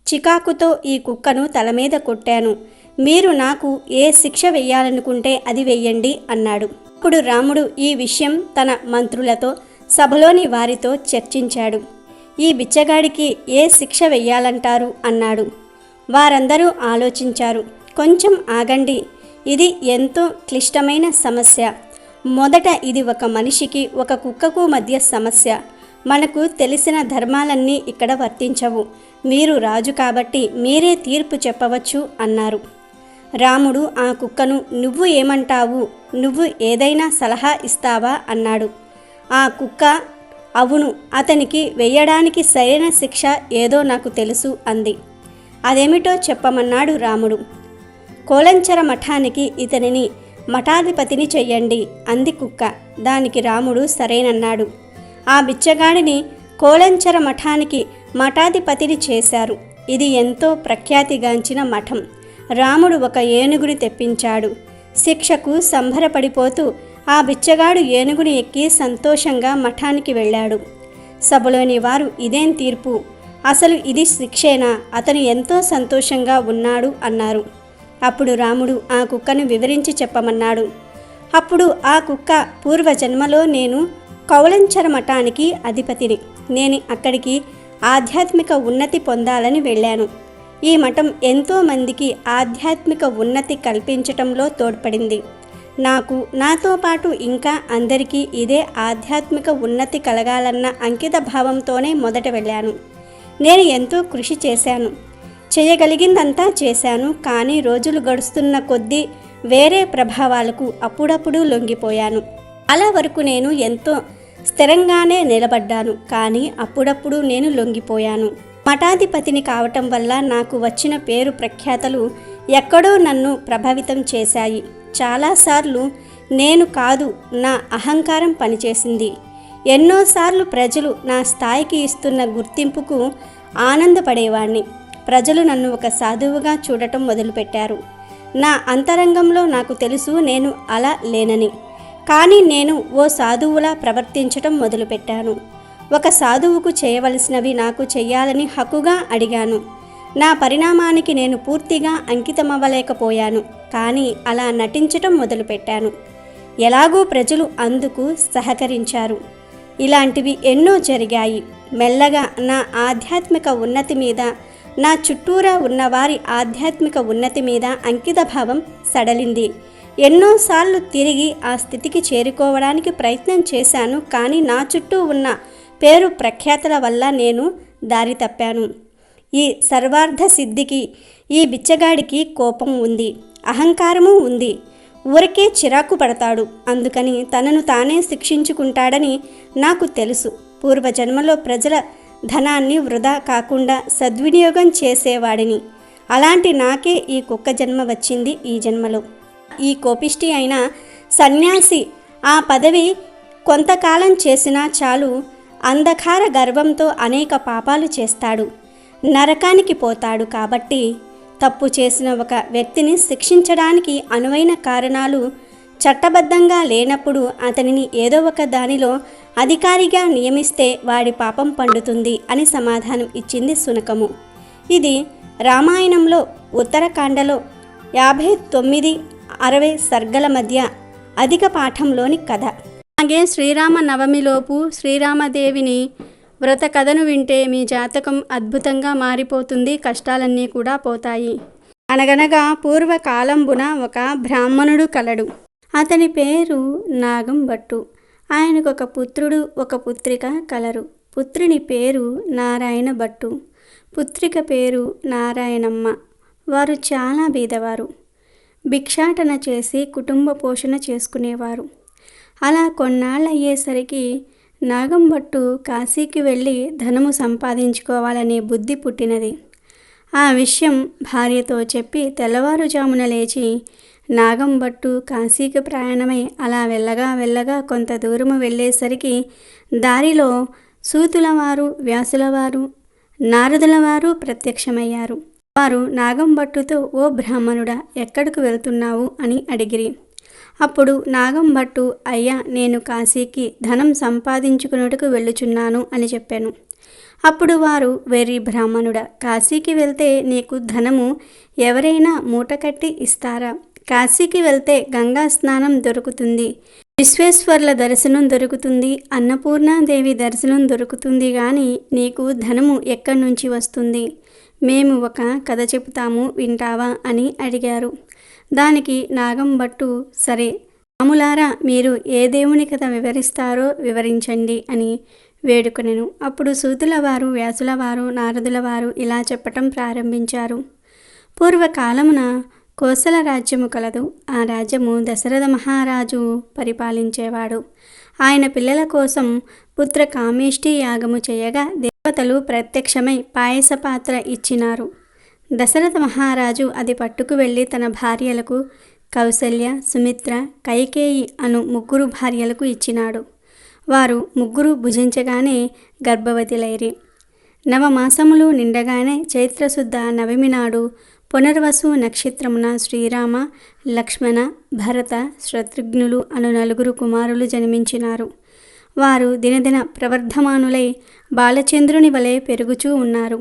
చికాకుతో ఈ కుక్కను తల మీద కొట్టాను. మీరు నాకు ఏ శిక్ష వెయ్యాలనుకుంటే అది వెయ్యండి అన్నాడు. అప్పుడు రాముడు ఈ విషయం తన మంత్రులతో, సభలోని వారితో చర్చించాడు. ఈ బిచ్చగాడికి ఏ శిక్ష వెయ్యాలంటారు అన్నాడు. వారందరూ ఆలోచించారు. కొంచెం ఆగండి, ఇది ఎంతో క్లిష్టమైన సమస్య. మొదట ఇది ఒక మనిషికి ఒక కుక్కకు మధ్య సమస్య. మనకు తెలిసిన ధర్మాలన్నీ ఇక్కడ వర్తించవు. మీరు రాజు కాబట్టి మీరే తీర్పు చెప్పవచ్చు అన్నారు. రాముడు ఆ కుక్కను, నువ్వు ఏమంటావు, నువ్వు ఏదైనా సలహా ఇస్తావా అన్నాడు. ఆ కుక్క, అవును, అతనికి వెయ్యడానికి సరైన శిక్ష ఏదో నాకు తెలుసు అంది. అదేమిటో చెప్పమన్నాడు రాముడు. కోలంచర మఠానికి ఇతనిని మఠాధిపతిని చెయ్యండి అంది కుక్క. దానికి రాముడు సరేనన్నాడు. ఆ బిచ్చగాడిని కోలంచర మఠానికి మఠాధిపతిని చేశారు. ఇది ఎంతో ప్రఖ్యాతిగాంచిన మఠం. రాముడు ఒక ఏనుగుని తెప్పించాడు. శిక్షకు సంబరపడిపోతూ ఆ బిచ్చగాడు ఏనుగుని ఎక్కి సంతోషంగా మఠానికి వెళ్ళాడు. సభలోని వారు, ఇదేం తీర్పు, అసలు ఇది శిక్షేనా, అతను ఎంతో సంతోషంగా ఉన్నాడు అన్నారు. అప్పుడు రాముడు ఆ కుక్కను వివరించి చెప్పమన్నాడు. అప్పుడు ఆ కుక్క, పూర్వజన్మలో నేను కౌలంచర మఠానికి అధిపతిని. నేను అక్కడికి ఆధ్యాత్మిక ఉన్నతి పొందాలని వెళ్ళాను. ఈ మఠం ఎంతో మందికి ఆధ్యాత్మిక ఉన్నతి కల్పించటంలో తోడ్పడింది. నాకు, నాతో పాటు ఇంకా అందరికీ ఇదే ఆధ్యాత్మిక ఉన్నతి కలగాలన్న అంకిత భావంతోనే మొదట వెళ్ళాను. నేను ఎంతో కృషి చేశాను, చేయగలిగిందంతా చేశాను. కానీ రోజులు గడుస్తున్న కొద్దీ వేరే ప్రభావాలకు అప్పుడప్పుడు లొంగిపోయాను. అలా వరకు నేను ఎంతో స్థిరంగానే నిలబడ్డాను. కానీ అప్పుడప్పుడు నేను లొంగిపోయాను. మఠాధిపతిని కావటం వల్ల నాకు వచ్చిన పేరు ప్రఖ్యాతలు ఎక్కడో నన్ను ప్రభావితం చేశాయి. చాలాసార్లు నేను కాదు, నా అహంకారం పనిచేసింది. ఎన్నోసార్లు ప్రజలు నా స్థాయికి ఇస్తున్న గుర్తింపుకు ఆనందపడేవాణ్ణి. ప్రజలు నన్ను ఒక సాధువుగా చూడటం మొదలుపెట్టారు. నా అంతరంగంలో నాకు తెలుసు నేను అలా లేనని. కానీ నేను ఓ సాధువులా ప్రవర్తించటం మొదలుపెట్టాను. ఒక సాధువుకు చేయవలసినవి నాకు చెయ్యాలని హక్కుగా అడిగాను. నా పరిణామానికి నేను పూర్తిగా అంకితమవ్వలేకపోయాను. కానీ అలా నటించటం మొదలుపెట్టాను. ఎలాగూ ప్రజలు అందుకు సహకరించారు. ఇలాంటివి ఎన్నో జరిగాయి. మెల్లగా నా ఆధ్యాత్మిక ఉన్నతి మీద, నా చుట్టూరా ఉన్నవారి ఆధ్యాత్మిక ఉన్నతి మీద అంకితభావం సడలింది. ఎన్నోసార్లు తిరిగి ఆ స్థితికి చేరుకోవడానికి ప్రయత్నం చేశాను. కానీ నా చుట్టూ ఉన్న పేరు ప్రఖ్యాతల వల్ల నేను దారి తప్పాను. ఈ సర్వార్థ సిద్ధికి ఈ బిచ్చగాడికి కోపం ఉంది, అహంకారము ఉంది. ఊరికే చిరాకు పడతాడు. అందుకని తనను తానే శిక్షించుకుంటాడని నాకు తెలుసు. పూర్వజన్మలో ప్రజల ధనాన్ని వృధా కాకుండా సద్వినియోగం చేసేవాడిని. అలాంటి నాకే ఈ కుక్క జన్మ వచ్చింది. ఈ జన్మలో ఈ కోపిష్టి అయిన సన్యాసి ఆ పదవి కొంతకాలం చేసినా చాలు, అంధకార గర్వంతో అనేక పాపాలు చేస్తాడు, నరకానికి పోతాడు. కాబట్టి తప్పు చేసిన ఒక వ్యక్తిని శిక్షించడానికి అనువైన కారణాలు చట్టబద్ధంగా లేనప్పుడు అతనిని ఏదో ఒక దానిలో అధికారిగా నియమిస్తే వాడి పాపం పండుతుంది అని సమాధానం ఇచ్చింది శునకము. ఇది రామాయణంలో ఉత్తరకాండలో 59-60 సర్గల మధ్య అధిక పాఠంలోని కథ. అలాగే శ్రీరామ నవమిలోపు శ్రీరామదేవిని వ్రత కథను వింటే మీ జాతకం అద్భుతంగా మారిపోతుంది, కష్టాలన్నీ కూడా పోతాయి. అనగనగా పూర్వకాలంబున ఒక బ్రాహ్మణుడు కలడు. అతని పేరు నాగం భట్టు. ఆయనకు ఒక పుత్రుడు, ఒక పుత్రిక కలరు. పుత్రుని పేరు నారాయణ భట్టు, పుత్రిక పేరు నారాయణమ్మ. వారు చాలా బీదవారు. భిక్షాటన చేసి కుటుంబ పోషణ చేసుకునేవారు. అలా కొన్నాళ్ళు అయ్యేసరికి నాగంభట్టు కాశీకి వెళ్ళి ధనము సంపాదించుకోవాలనే బుద్ధి పుట్టినది. ఆ విషయం భార్యతో చెప్పి తెల్లవారుజామున లేచి నాగంభట్టు కాశీకి ప్రయాణమై అలా వెళ్ళగా కొంత దూరము వెళ్ళేసరికి దారిలో సూతులవారు, వ్యాసులవారు, నారదులవారు ప్రత్యక్షమయ్యారు. వారు నాగంభట్టుతో, ఓ బ్రాహ్మణుడా, ఎక్కడికి వెళ్తున్నావు అని అడిగిరి. అప్పుడు నాగంభట్టు, అయ్యా, నేను కాశీకి ధనం సంపాదించుకున్నట్టుకు వెళ్ళుచున్నాను అని చెప్పాను. అప్పుడు వారు, వెర్రి బ్రాహ్మణుడా, కాశీకి వెళ్తే నీకు ధనము ఎవరైనా మూటకట్టి ఇస్తారా? కాశీకి వెళ్తే గంగా స్నానం దొరుకుతుంది, విశ్వేశ్వర్ల దర్శనం దొరుకుతుంది, అన్నపూర్ణాదేవి దర్శనం దొరుకుతుంది. కానీ నీకు ధనము ఎక్కడి నుంచి వస్తుంది? మేము ఒక కథ చెబుతాము, వింటావా అని అడిగారు. దానికి నాగంభట్టు, సరే రాములారా, మీరు ఏ దేవుని కథ వివరిస్తారో వివరించండి అని వేడుకొనెను. అప్పుడు సూతులవారు, వ్యాసులవారు, నారదులవారు ఇలా చెప్పటం ప్రారంభించారు. పూర్వకాలమున కోసల రాజ్యము కలదు. ఆ రాజ్యము దశరథ మహారాజు పరిపాలించేవాడు. ఆయన పిల్లల కోసం పుత్ర కామేష్టి యాగము చేయగా దేవతలు ప్రత్యక్షమై పాయస పాత్ర ఇచ్చినారు. దశరథ మహారాజు అది పట్టుకు వెళ్ళి తన భార్యలకు కౌసల్య, సుమిత్ర, కైకేయి అను 3 భార్యలకు ఇచ్చినాడు. వారు 3 భుజించగానే గర్భవతులైరి. నవమాసములు నిండగానే చైత్రశుద్ధ నవమి నాడు పునర్వసు నక్షత్రమున శ్రీరామ, లక్ష్మణ, భరత, శత్రుఘ్నులు అను 4 కుమారులు జన్మించినారు. వారు దినదిన ప్రవర్ధమానులై బాలచంద్రుని వలె పెరుగుచూ ఉన్నారు.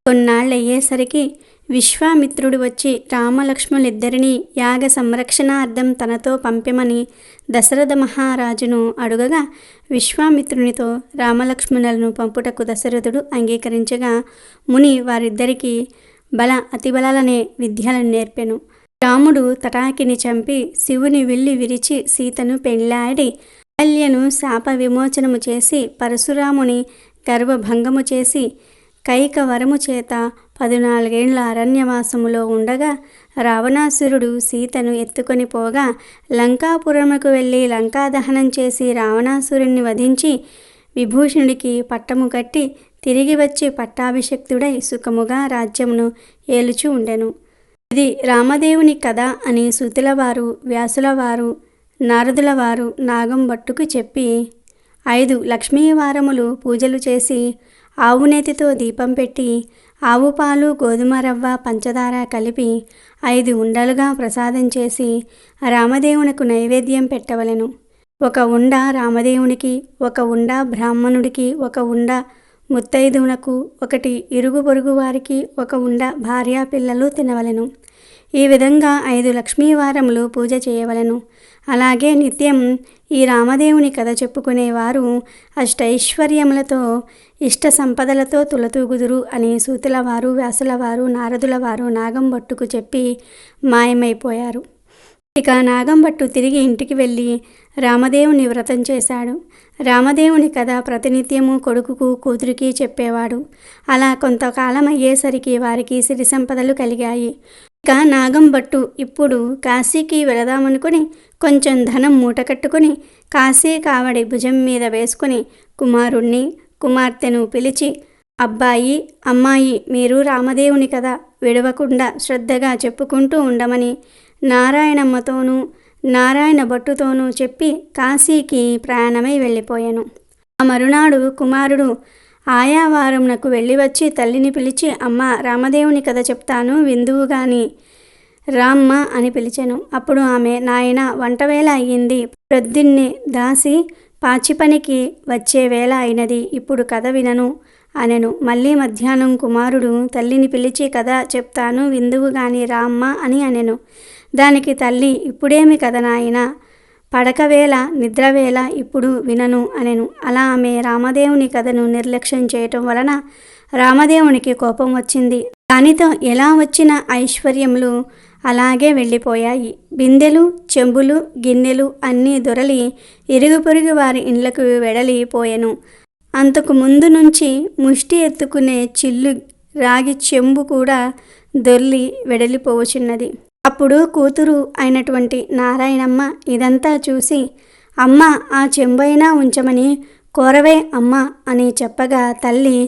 కొన్నాళ్ళయ్యేసరికి విశ్వామిత్రుడు వచ్చి రామలక్ష్మణులిద్దరినీ యాగ సంరక్షణార్థం తనతో పంపెమని దశరథ మహారాజును అడుగగా విశ్వామిత్రునితో రామలక్ష్మణులను పంపుటకు దశరథుడు అంగీకరించగా ముని వారిద్దరికీ బల అతిబలాలనే విద్యలను నేర్పెను. రాముడు తటాకిని చంపి శివుని విల్లు విరిచి సీతను పెండ్లాడి అహల్యను శాప విమోచనము చేసి పరశురాముని గర్వభంగము చేసి కైక వరము చేత 14 ఏళ్ల అరణ్యవాసములో ఉండగా రావణాసురుడు సీతను ఎత్తుకొని పోగా లంకాపురముకు వెళ్ళి లంకా దహనం చేసి రావణాసురుణ్ణి వధించి విభూషణుడికి పట్టము కట్టి తిరిగి వచ్చి పట్టాభిషక్తుడై సుఖముగా రాజ్యమును ఏలుచూ ఉండెను. ఇది రామదేవుని కథ అని సూతులవారు, వ్యాసులవారు, నారదులవారు నాగంభట్టుకు చెప్పి 5 లక్ష్మీవారములు పూజలు చేసి ఆవునేతితో దీపం పెట్టి ఆవు పాలు, గోధుమ రవ్వ, పంచదార కలిపి 5 ఉండలుగా ప్రసాదం చేసి రామదేవునకు నైవేద్యం పెట్టవలెను. 1 ఉండ రామదేవునికి, 1 ఉండ బ్రాహ్మణుడికి, 1 ఉండ ముత్తైదువునకు, 1 ఇరుగు పొరుగు వారికి, 1 ఉండ భార్యా పిల్లలు తినవలెను. ఈ విధంగా 5 లక్ష్మీవారములు పూజ చేయవలెను. అలాగే నిత్యం ఈ రామదేవుని కథ చెప్పుకునేవారు అష్టైశ్వర్యములతో ఇష్ట సంపదలతో తులతూగుదురు అని సూతులవారు, వ్యాసులవారు, నారదులవారు నాగంభట్టుకు చెప్పి మాయమైపోయారు. ఇక నాగంభట్టు తిరిగి ఇంటికి వెళ్ళి రామదేవుని వ్రతం చేశాడు. రామదేవుని కథ ప్రతినిత్యము కొడుకుకు, కూతురికి చెప్పేవాడు. అలా కొంతకాలం అయ్యేసరికి వారికి సిరి సంపదలు కలిగాయి. ఇక నాగంభట్టు ఇప్పుడు కాశీకి వెళదామనుకుని కొంచెం ధనం మూటకట్టుకుని కాశీ కావడి భుజం మీద వేసుకుని కుమారుణ్ణి, కుమార్తెను పిలిచి, అబ్బాయి, అమ్మాయి, మీరు రామదేవుని కథ విడవకుండా శ్రద్ధగా చెప్పుకుంటూ ఉండమని నారాయణమ్మతోనూ నారాయణ భట్టుతోనూ చెప్పి కాశీకి ప్రయాణమై వెళ్ళిపోయాను. ఆ మరునాడు కుమారుడు ఆయా వారమునకు వెళ్ళి వచ్చి తల్లిని పిలిచి, అమ్మ, రామదేవుని కథ చెప్తాను విందువు గాని రామ్మ అని పిలిచెను. అప్పుడు ఆమె, నాయన, వంటవేళ అయ్యింది, ప్రొద్దున్నే దాసి పాచిపనికి వచ్చే వేళ అయినది, ఇప్పుడు కథ వినను అనెను. మళ్ళీ మధ్యాహ్నం కుమారుడు తల్లిని పిలిచి కథ చెప్తాను విందువు గాని రామ్మ అని అనెను. దానికి తల్లి, ఇప్పుడేమి కథ నాయనా, పడకవేళ నిద్రవేళ, ఇప్పుడు వినను అనెను. అలా ఆమె రామదేవుని కథను నిర్లక్ష్యం చేయటం వలన రామదేవునికి కోపం వచ్చింది. దానితో ఎలా వచ్చిన ఐశ్వర్యములు అలాగే వెళ్ళిపోయాయి. బిందెలు, చెంబులు, గిన్నెలు అన్నీ దొరలి ఇరుగు పొరుగు వారి ఇండ్లకు వెడలిపోయెను. అంతకు ముందు నుంచి ముష్టి ఎత్తుకునే చిల్లు రాగి చెంబు కూడా దొర్లి వెడలిపోవచున్నది. అప్పుడు కూతురు అయినటువంటి నారాయణమ్మ ఇదంతా చూసి, అమ్మ, ఆ చెంబైనా ఉంచమని కోరవే అమ్మ అని చెప్పగా తల్లి,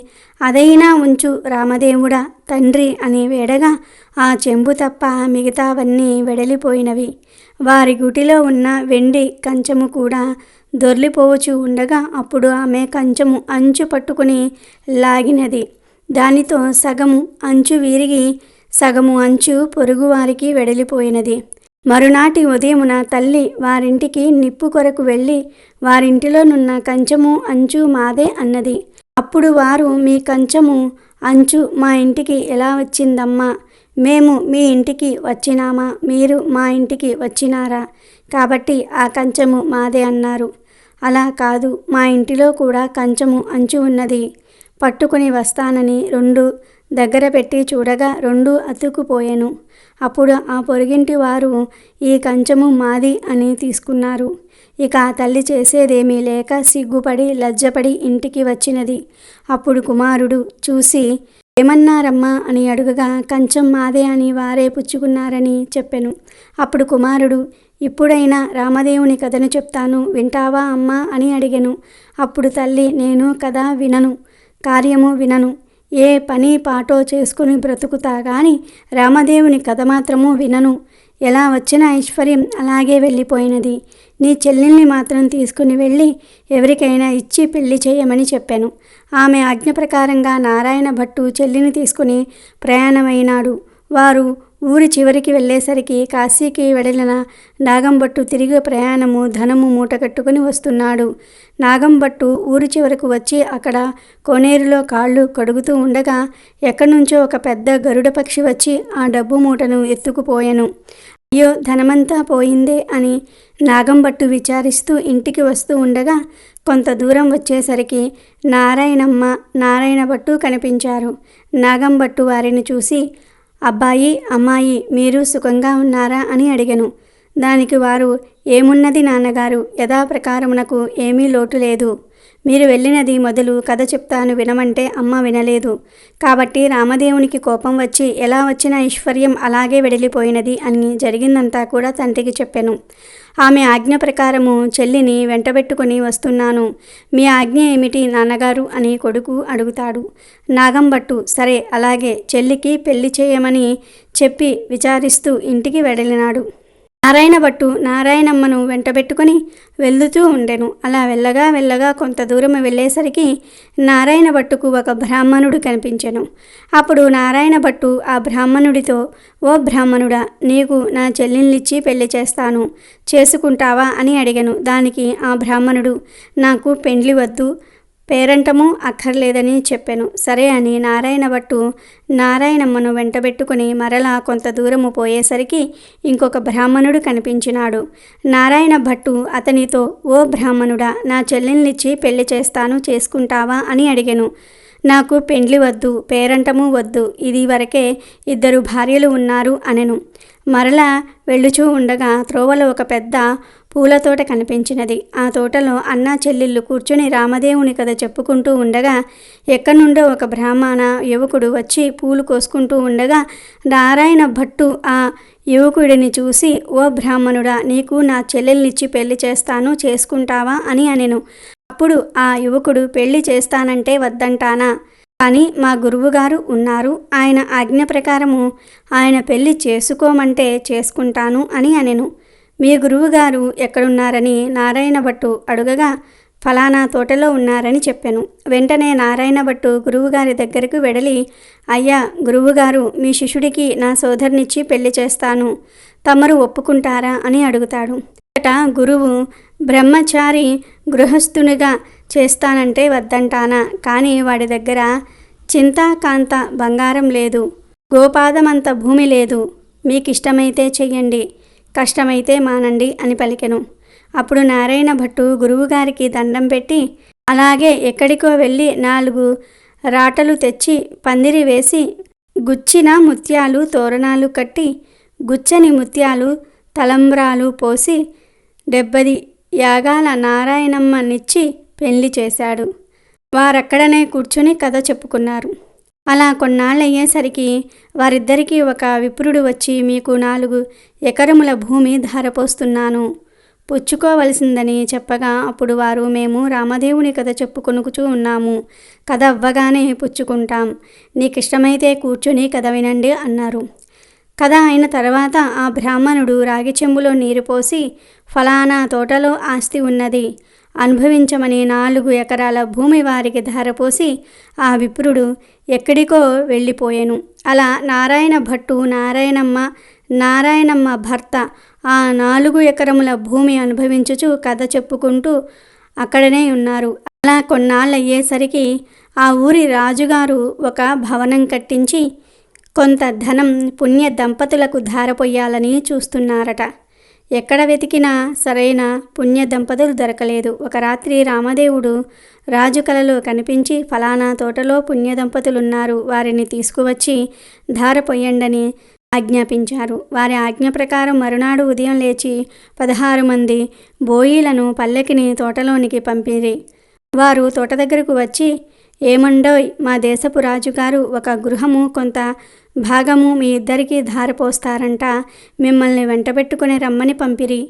అదైనా ఉంచు రామదేవుడా తండ్రి అని వేడగా ఆ చెంబు తప్ప మిగతావన్నీ వెడలిపోయినవి. వారి గుటిలో ఉన్న వెండి కంచము కూడా దొర్లిపోవచ్చు ఉండగా అప్పుడు ఆమె కంచము అంచు పట్టుకుని లాగినది. దానితో సగము అంచు విరిగి సగము అంచు పొరుగువారికి వెడలిపోయినది. మరునాటి ఉదయమున తల్లి వారింటికి నిప్పు కొరకు వెళ్ళి వారింటిలోనున్న కంచము అంచు మాదే అన్నది. అప్పుడు వారు, మీ కంచము అంచు మా ఇంటికి ఎలా వచ్చిందమ్మా? మేము మీ ఇంటికి వచ్చినామా? మీరు మా ఇంటికి వచ్చినారా? కాబట్టి ఆ కంచము మాదే అన్నారు. అలా కాదు, మా ఇంటిలో కూడా కంచము అంచు ఉన్నది, పట్టుకుని వస్తానని 2 దగ్గర పెట్టి చూడగా 2 అతుక్కుపోయెను. అప్పుడు ఆ పొరుగింటి వారు ఈ కంచము మాది అని తీసుకున్నారు. ఇక ఆ తల్లి చేసేదేమీ లేక సిగ్గుపడి లజ్జపడి ఇంటికి వచ్చినది. అప్పుడు కుమారుడు చూసి, ఏమన్నారమ్మా అని అడుగగా కంచం మాదే అని వారే పుచ్చుకున్నారని చెప్పెను. అప్పుడు కుమారుడు, ఇప్పుడైనా రామదేవుని కథను చెప్తాను వింటావా అమ్మా అని అడిగెను. అప్పుడు తల్లి, నేను కథ వినను, కార్యము వినను, ఏ పని పాటో చేసుకుని బ్రతుకుతా గాని రామదేవుని కథ మాత్రము వినను. ఎలా వచ్చిన ఐశ్వర్యం అలాగే వెళ్ళిపోయినది. నీ చెల్లెల్ని మాత్రం తీసుకుని వెళ్ళి ఎవరికైనా ఇచ్చి పెళ్లి చేయమని చెప్పాను. ఆమె ఆజ్ఞ ప్రకారంగా నారాయణ భట్టు చెల్లిని తీసుకుని ప్రయాణమైనాడు. వారు ఊరి చివరికి వెళ్ళేసరికి కాశీకి వెడలిన నాగంభట్టు తిరిగి ప్రయాణము ధనము మూటకట్టుకుని వస్తున్నాడు. నాగంభట్టు ఊరి చివరకు వచ్చి అక్కడ కోనేరులో కాళ్ళు కడుగుతూ ఉండగా ఎక్కడి నుంచో ఒక పెద్ద గరుడ పక్షి వచ్చి ఆ డబ్బు మూటను ఎత్తుకుపోయెను. అయ్యో, ధనమంతా పోయిందే అని నాగంభట్టు విచారిస్తూ ఇంటికి వస్తూ ఉండగా కొంత దూరం వచ్చేసరికి నారాయణమ్మ, నారాయణ భట్టు కనిపించారు. నాగంభట్టు వారిని చూసి, అబ్బాయి, అమ్మాయి, మీరు సుఖంగా ఉన్నారా అని అడిగెను. దానికి వారు, ఏమున్నది నాన్నగారు, యథాప్రకారమునకు ఏమీ లోటు లేదు. మీరు వెళ్ళినది మొదలు కథ చెప్తాను వినమంటే అమ్మ వినలేదు. కాబట్టి రామదేవునికి కోపం వచ్చి ఎలా వచ్చిన ఐశ్వర్యం అలాగే వెడలిపోయినది అని జరిగిందంతా కూడా తండ్రికి చెప్పాను. ఆమె ఆజ్ఞ ప్రకారము చెల్లిని వెంటబెట్టుకుని వస్తున్నాను. మీ ఆజ్ఞ ఏమిటి నాన్నగారు అని కొడుకు అడుగుతాడు. నాగంభట్టు, సరే అలాగే చెల్లికి పెళ్లి చేయమని చెప్పి విచారిస్తూ ఇంటికి వెడలినాడు. నారాయణ భట్టు నారాయణమ్మను వెంటబెట్టుకుని వెళ్తూ ఉండెను. అలా వెళ్ళగా కొంత దూరం వెళ్ళేసరికి నారాయణ భట్టుకు ఒక బ్రాహ్మణుడు కనిపించెను. అప్పుడు నారాయణ భట్టు ఆ బ్రాహ్మణుడితో, ఓ బ్రాహ్మణుడా, నీకు నా చెల్లెల్నిచ్చి పెళ్లి చేస్తాను, చేసుకుంటావా అని అడిగాను. దానికి ఆ బ్రాహ్మణుడు, నాకు పెండ్లి వద్దు, పేరంటము అక్కర్లేదని చెప్పాను. సరే అని నారాయణ భట్టు నారాయణమ్మను వెంటబెట్టుకుని మరలా కొంత దూరము పోయేసరికి ఇంకొక బ్రాహ్మణుడు కనిపించినాడు. నారాయణ భట్టు అతనితో, ఓ బ్రాహ్మణుడా, నా చెల్లెల్నిచ్చి పెళ్లి చేస్తాను, చేసుకుంటావా అని అడిగాను. నాకు పెండ్లి వద్దు, పేరంటము వద్దు, ఇది వరకే 2 భార్యలు ఉన్నారు అనెను. మరలా వెళ్ళుచూ ఉండగా త్రోవలో ఒక పెద్ద పూల తోట కనిపించినది. ఆ తోటలో అన్నా చెల్లెళ్ళు కూర్చుని రామదేవుని కథ చెప్పుకుంటూ ఉండగా ఎక్కడి నుండో ఒక బ్రాహ్మణ యువకుడు వచ్చి పూలు కోసుకుంటూ ఉండగా నారాయణ భట్టు ఆ యువకుడిని చూసి, ఓ బ్రాహ్మణుడా, నీకు నా చెల్లెల్నిచ్చి పెళ్లి చేస్తాను, చేసుకుంటావా అని అనెను. అప్పుడు ఆ యువకుడు, పెళ్లి చేస్తానంటే వద్దంటానా, కానీ మా గురువుగారు ఉన్నారు, ఆయన ఆజ్ఞ ప్రకారము ఆయన పెళ్లి చేసుకోమంటే చేసుకుంటాను అని అనెను. మీ గురువుగారు ఎక్కడున్నారని నారాయణ భట్టు అడుగగా ఫలానా తోటలో ఉన్నారని చెప్పాను. వెంటనే నారాయణ భట్టు గురువుగారి దగ్గరకు వెడలి, అయ్యా గురువుగారు, మీ శిష్యుడికి నా సోదరునిచ్చి పెళ్లి చేస్తాను, తమరు ఒప్పుకుంటారా అని అడుగుతాడు. గురువు, బ్రహ్మచారి గృహస్థునిగా చేస్తానంటే వద్దంటానా, కానీ వాడి దగ్గర చింతాకాంత బంగారం లేదు, గోపాదమంత భూమి లేదు, మీకిష్టమైతే చెయ్యండి, కష్టమైతే మానండి అని పలికెను. అప్పుడు నారాయణ భట్టు గురువుగారికి దండం పెట్టి, అలాగే ఎక్కడికో వెళ్ళి 4 రాటలు తెచ్చి పందిరి వేసి గుచ్చిన ముత్యాలు తోరణాలు కట్టి గుచ్చని ముత్యాలు తలంబ్రాలు పోసి 70 యాగాల నారాయణమ్మనిచ్చి పెళ్లి చేశాడు. వారక్కడనే కూర్చుని కథ చెప్పుకున్నారు. అలా కొన్నాళ్ళయ్యేసరికి వారిద్దరికీ ఒక విప్రుడు వచ్చి, మీకు 4 ఎకరముల భూమి ధారపోస్తున్నాను, పుచ్చుకోవలసిందని చెప్పగా అప్పుడు వారు, మేము రామదేవుని కథ చెప్పుకొనుకుచూ ఉన్నాము, కథ అవ్వగానే పుచ్చుకుంటాం, నీకిష్టమైతే కూర్చుని కథ వినండి అన్నారు. కథ అయిన తర్వాత ఆ బ్రాహ్మణుడు రాగి చెంబులో నీరు పోసి, ఫలానా తోటలో ఆస్తి ఉన్నది, అనుభవించమని 4 ఎకరాల భూమి వారికి ధారపోసి ఆ విప్రుడు ఎక్కడికో వెళ్ళిపోయాను. అలా నారాయణ భట్టు నారాయణమ్మ భర్త ఆ 4 ఎకరముల భూమి అనుభవించుచు కథ చెప్పుకుంటూ అక్కడనే ఉన్నారు. అలా కొన్నాళ్ళయ్యేసరికి ఆ ఊరి రాజుగారు ఒక భవనం కట్టించి కొంత ధనం పుణ్య దంపతులకు ధారపోయాలని చూస్తున్నారట. ఎక్కడ వెతికినా సరైన పుణ్య దంపతులు దొరకలేదు. ఒక రాత్రి రామదేవుడు రాజు కలలో కనిపించి, ఫలానా తోటలో పుణ్య దంపతులున్నారు, వారిని తీసుకువచ్చి ధారపోయండని ఆజ్ఞాపించారు. వారి ఆజ్ఞ ప్రకారం మరునాడు ఉదయం లేచి 16 మంది బోయీలను పల్లెకిని తోటలోనికి పంపిరి. వారు తోట దగ్గరకు వచ్చి, ఏమండోయ్, మా దేశపు రాజుగారు ఒక గృహము కొంత భాగము మీ ఇద్దరికీ ధారపోస్తారంట, మిమ్మల్ని వెంటబెట్టుకుని రమ్మని పంపిరి,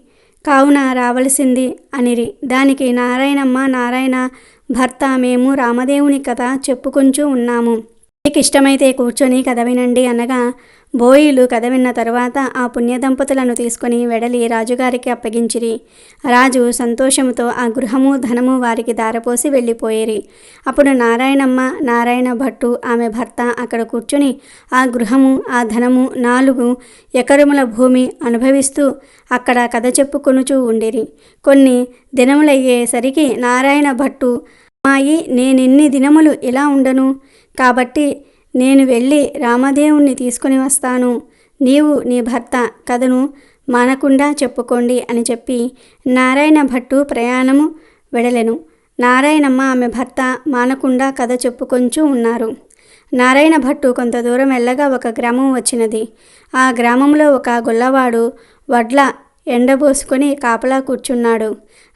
కావున రావలసింది అనిరి. దానికి నారాయణ భర్త, మేము రామదేవుని కథ చెప్పుకుంటూ ఉన్నాము, మీకు ఇష్టమైతే కూర్చొని కథ వినండి అనగా బోయిలు కథ విన్న తరువాత ఆ పుణ్య దంపతులను తీసుకొని వెడలి రాజుగారికి అప్పగించిరి. రాజు సంతోషముతో ఆ గృహము ధనము వారికి ధారపోసి వెళ్ళిపోయేరి. అప్పుడు నారాయణ భట్టు ఆమె భర్త అక్కడ కూర్చుని ఆ గృహము ఆ ధనము 4 ఎకరముల భూమి అనుభవిస్తూ అక్కడ కథ చెప్పుకొనుచూ ఉండిరి. కొన్ని దినములయ్యేసరికి నారాయణ భట్టు, అమ్మాయి, నేనిన్ని దినములు ఇలా ఉండను, కాబట్టి నేను వెళ్ళి రామదేవుణ్ణి తీసుకుని వస్తాను, నీవు నీ భర్త కథను మానకుండా చెప్పుకోండి అని చెప్పి నారాయణ భట్టు ప్రయాణము వెడలెను. నారాయణమ్మ ఆమె భర్త మానకుండా కథ చెప్పుకొంచూ ఉన్నారు. నారాయణ భట్టు కొంత దూరం వెళ్ళగా ఒక గ్రామం వచ్చినది. ఆ గ్రామంలో ఒక గొల్లవాడు వడ్ల ఎండబోసుకొని కాపలా కూర్చున్నాడు.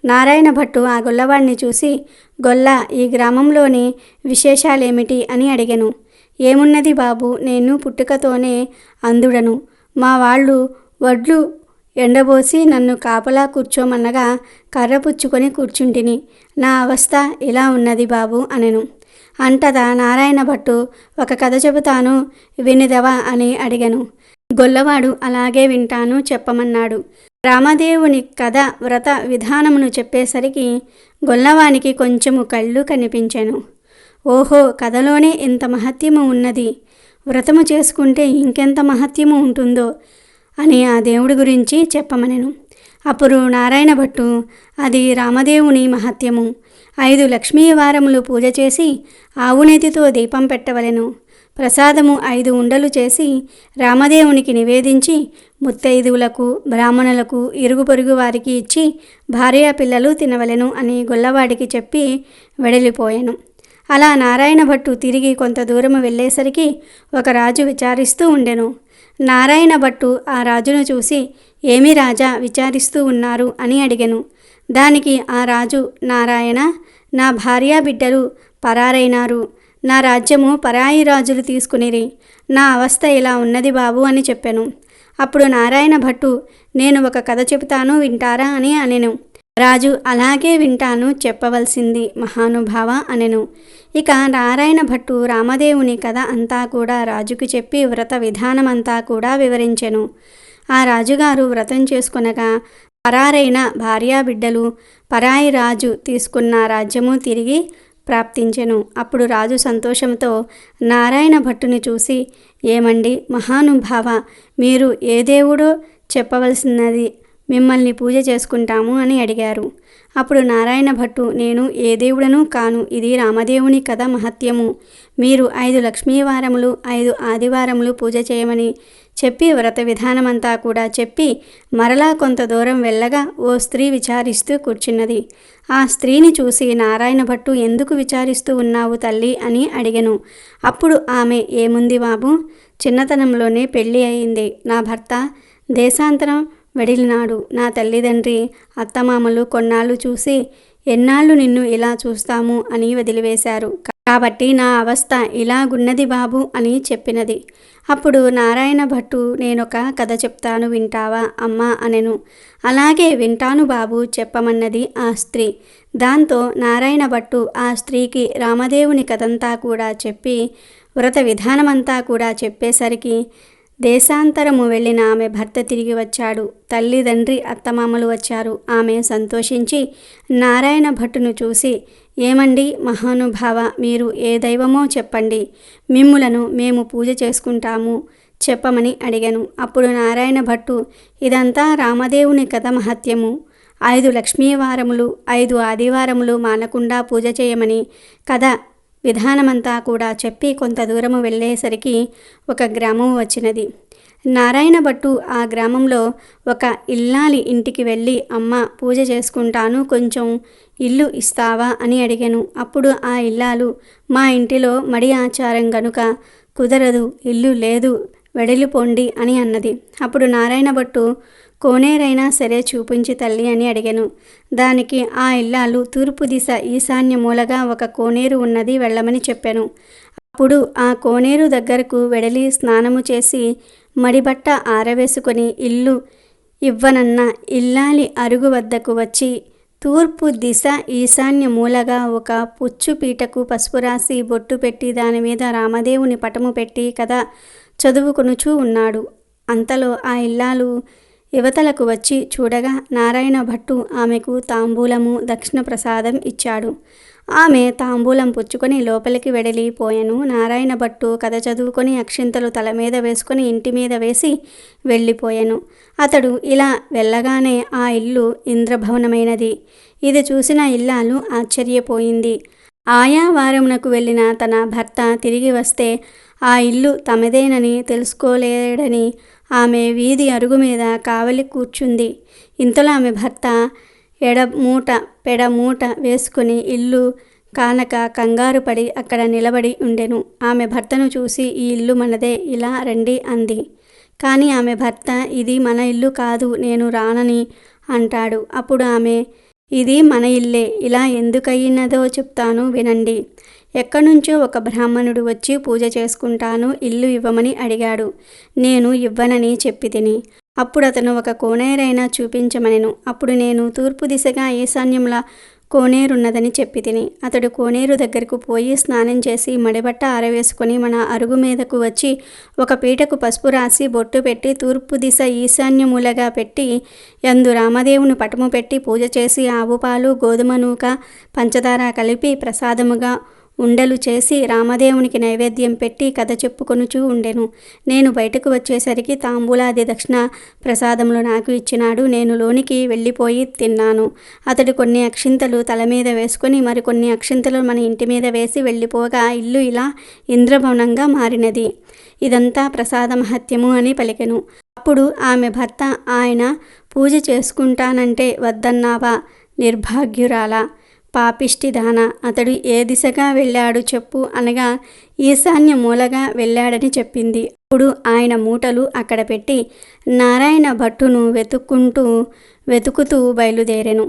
నారాయణ భట్టు ఆ గొల్లవాడిని చూసి, గొల్ల, ఈ గ్రామంలోని విశేషాలేమిటి అని అడిగెను. ఏమున్నది బాబు, నేను పుట్టుకతోనే అంధుడను. మా వాళ్ళు వడ్లు ఎండబోసి నన్ను కాపలా కూర్చోమన్నగా కర్ర పుచ్చుకొని కూర్చుంటిని. నా అవస్థ ఇలా ఉన్నది బాబు అనెను. అంటదా నారాయణ భట్టు, ఒక కథ చెబుతాను, వినిదవా అని అడిగెను. గొల్లవాడు అలాగే వింటాను చెప్పమన్నాడు. రామదేవుని కథ వ్రత విధానమును చెప్పేసరికి గొల్లవానికి కొంచెము కళ్ళు కనిపించెను. ఓహో, కథలోనే ఇంత మహత్యము ఉన్నది, వ్రతము చేసుకుంటే ఇంకెంత మహత్యము ఉంటుందో అని ఆ దేవుడి గురించి చెప్పమనెను. అప్పుడు నారాయణ భట్టు, అది రామదేవుని మహత్యము. 5 లక్ష్మీ వారములు పూజ చేసి ఆవునేతితో దీపం పెట్టవలెను. ప్రసాదము 5 ఉండలు చేసి రామదేవునికి నివేదించి ముత్తైదువులకు, బ్రాహ్మణులకు, ఇరుగు పొరుగు వారికి ఇచ్చి భార్యా పిల్లలు తినవలెను అని గొల్లవాడికి చెప్పి వెడలిపోయెను. అలా నారాయణ భట్టు తిరిగి కొంత దూరము వెళ్ళేసరికి ఒక రాజు విచారిస్తూ ఉండెను. నారాయణ భట్టు ఆ రాజును చూసి, ఏమి రాజా విచారిస్తూ ఉన్నారు అని అడిగెను. దానికి ఆ రాజు, నారాయణ, నా భార్యా బిడ్డలు పరారైనారు. నా రాజ్యము పరాయి రాజులు తీసుకునిరి. నా అవస్థ ఇలా ఉన్నది బాబు అని చెప్పెను. అప్పుడు నారాయణ భట్టు, నేను ఒక కథ చెబుతాను, వింటారా అని అనెను. రాజు, అలాగే వింటాను, చెప్పవలసింది మహానుభావ అనెను. ఇక నారాయణ భట్టు రామదేవుని కథ అంతా కూడా రాజుకు చెప్పి వ్రత విధానమంతా కూడా వివరించెను. ఆ రాజుగారు వ్రతం చేసుకొనగా పరారైన భార్యా బిడ్డలు, పరాయి రాజు తీసుకున్న రాజ్యము తిరిగి ప్రాప్తించెను. అప్పుడు రాజు సంతోషంతో నారాయణ భట్టుని చూసి, ఏమండి మహానుభావ, మీరు ఏ దేవుడో చెప్పవలసినది, మిమ్మల్ని పూజ చేసుకుంటాము అని అడిగారు. అప్పుడు నారాయణ భట్టు, నేను ఏ దేవుడనూ కాను, ఇది రామదేవుని కథ మహత్యము. మీరు 5 లక్ష్మీవారములు 5 ఆదివారములు పూజ చేయమని చెప్పి వ్రత విధానమంతా కూడా చెప్పి మరలా కొంత దూరం వెళ్ళగా ఓ స్త్రీ విచారిస్తూ కూర్చున్నది. ఆ స్త్రీని చూసి నారాయణ భట్టు, ఎందుకు విచారిస్తూ ఉన్నావు తల్లి అని అడిగెను. అప్పుడు ఆమె, ఏముంది బాబు, చిన్నతనంలోనే పెళ్ళి అయింది. నా భర్త దేశాంతరం వెడిలినాడు. నా తల్లిదండ్రి అత్తమామలు కొన్నాళ్ళు చూసి, ఎన్నాళ్ళు నిన్ను ఇలా చూస్తాము అని వదిలివేశారు. కాబట్టి నా అవస్థ ఇలాగున్నది బాబు అని చెప్పినది. అప్పుడు నారాయణ భట్టు, నేనొక కథ చెప్తాను, వింటావా అమ్మా అనెను. అలాగే వింటాను బాబు, చెప్పమన్నది ఆ స్త్రీ. దాంతో నారాయణ భట్టు ఆ స్త్రీకి రామదేవుని కథంతా కూడా చెప్పి వ్రత విధానమంతా కూడా చెప్పేసరికి దేశాంతరము వెళ్ళిన ఆమె భర్త తిరిగి వచ్చాడు. తల్లిదండ్రి అత్తమామలు వచ్చారు. ఆమె సంతోషించి నారాయణ భట్టును చూసి, ఏమండి మహానుభావ, మీరు ఏ దైవమో చెప్పండి, మిమ్ములను మేము పూజ చేసుకుంటాము చెప్పమని అడిగాను. అప్పుడు నారాయణ భట్టు, ఇదంతా రామదేవుని కథ మహత్యము. 5 లక్ష్మీవారములు 5 ఆదివారములు మానకుండా పూజ చేయమని కథ విధానమంతా కూడా చెప్పి కొంత దూరము వెళ్ళేసరికి ఒక గ్రామం వచ్చినది. నారాయణ భట్టు ఆ గ్రామంలో ఒక ఇల్లాలి ఇంటికి వెళ్ళి, అమ్మ పూజ చేసుకుంటాను, కొంచెం ఇల్లు ఇస్తావా అని అడిగాను. అప్పుడు ఆ ఇల్లాలు, మా ఇంటిలో మడి ఆచారం గనుక కుదరదు, ఇల్లు లేదు, వెడలిపోండి అని అన్నది. అప్పుడు నారాయణ భట్టు, కోనేరైనా సరే చూపించి తల్లి అని అడిగాను. దానికి ఆ ఇల్లాలు, తూర్పు దిశ ఈశాన్య మూలగా ఒక కోనేరు ఉన్నది, వెళ్ళమని చెప్పాను. అప్పుడు ఆ కోనేరు దగ్గరకు వెడలి స్నానము చేసి మడిబట్ట ఆరవేసుకొని ఇల్లు ఇవ్వనన్న ఇల్లాలి అరుగు వద్దకు వచ్చి తూర్పు దిశ ఈశాన్య మూలగా ఒక పుచ్చు పీటకు పసుపు రాసి బొట్టు పెట్టి దాని మీద రామదేవుని పటము పెట్టి కథ చదువుకొనుచూ ఉన్నాడు. అంతలో ఆ ఇల్లాలు యువతలకు వచ్చి చూడగా నారాయణ భట్టు ఆమెకు తాంబూలము దక్షిణ ప్రసాదం ఇచ్చాడు. ఆమె తాంబూలం పుచ్చుకొని లోపలికి వెడలిపోయాను. నారాయణ భట్టు కథ చదువుకొని అక్షింతలు తల మీద వేసుకొని ఇంటి మీద వేసి వెళ్ళిపోయాను. అతడు ఇలా వెళ్ళగానే ఆ ఇల్లు ఇంద్రభవనమైనది. ఇది చూసిన ఇల్లాలు ఆశ్చర్యపోయింది. ఆయా వారమునకు వెళ్ళిన తన భర్త తిరిగి వస్తే ఆ ఇల్లు తమదేనని తెలుసుకోలేడని ఆమె వీధి అరుగు మీద కావలి కూర్చుంది. ఇంతలో ఆమె భర్త పెడమూట వేసుకుని ఇల్లు కానక కంగారు పడి అక్కడ నిలబడి ఉండెను. ఆమె భర్తను చూసి, ఈ ఇల్లు మనదే, ఇలా రండి అంది. కానీ ఆమె భర్త ఇది మన ఇల్లు కాదు, నేను రానని అంటాడు. అప్పుడు ఆమె ఇది మన ఇల్లే, ఇలా ఎందుకయ్యినదో చెప్తాను వినండి. ఎక్కడ్నుంచో ఒక బ్రాహ్మణుడు వచ్చి పూజ చేసుకుంటాను, ఇల్లు ఇవ్వమని అడిగాడు. నేను ఇవ్వనని చెప్పి తిని. అప్పుడు అతను ఒక కోనేరైనా చూపించమనెను. అప్పుడు నేను తూర్పు దిశగా ఈశాన్యంలా కోనేరున్నదని చెప్పి తిని. అతడు కోనేరు దగ్గరకు పోయి స్నానం చేసి మడిబట్ట ఆరవేసుకొని మన అరుగు మీదకు వచ్చి ఒక పీటకు పసుపు రాసి బొట్టు పెట్టి తూర్పు దిశ ఈశాన్యమూలగా పెట్టి యందు రామదేవుని పటము పెట్టి పూజ చేసి ఆవు పాలు గోధుమ నూక పంచదార కలిపి ప్రసాదముగా ఉండలు చేసి రామదేవునికి నైవేద్యం పెట్టి కథ చెప్పుకొనుచూ ఉండెను. నేను బయటకు వచ్చేసరికి తాంబూలాది దక్షిణ ప్రసాదములు నాకు ఇచ్చినాడు. నేను లోనికి వెళ్ళిపోయి తిన్నాను. అతడు కొన్ని అక్షింతలు తల మీద వేసుకొని మరికొన్ని అక్షింతలు మన ఇంటి మీద వేసి వెళ్ళిపోగా ఇల్లు ఇలా ఇంద్రభవనంగా మారినది. ఇదంతా ప్రసాద మహత్యము అని పలికెను. అప్పుడు ఆమె భర్త, ఆయన పూజ చేసుకుంటానంటే వద్దన్నావా, నిర్భాగ్యురాలా, పాపిష్టిదాన, అతడు ఏ దిశగా వెళ్ళాడు చెప్పు అనగా ఈశాన్య మూలగా వెళ్ళాడని చెప్పింది. అప్పుడు ఆయన మూటలు అక్కడ పెట్టి నారాయణ భట్టును వెతుకుతూ బయలుదేరెను.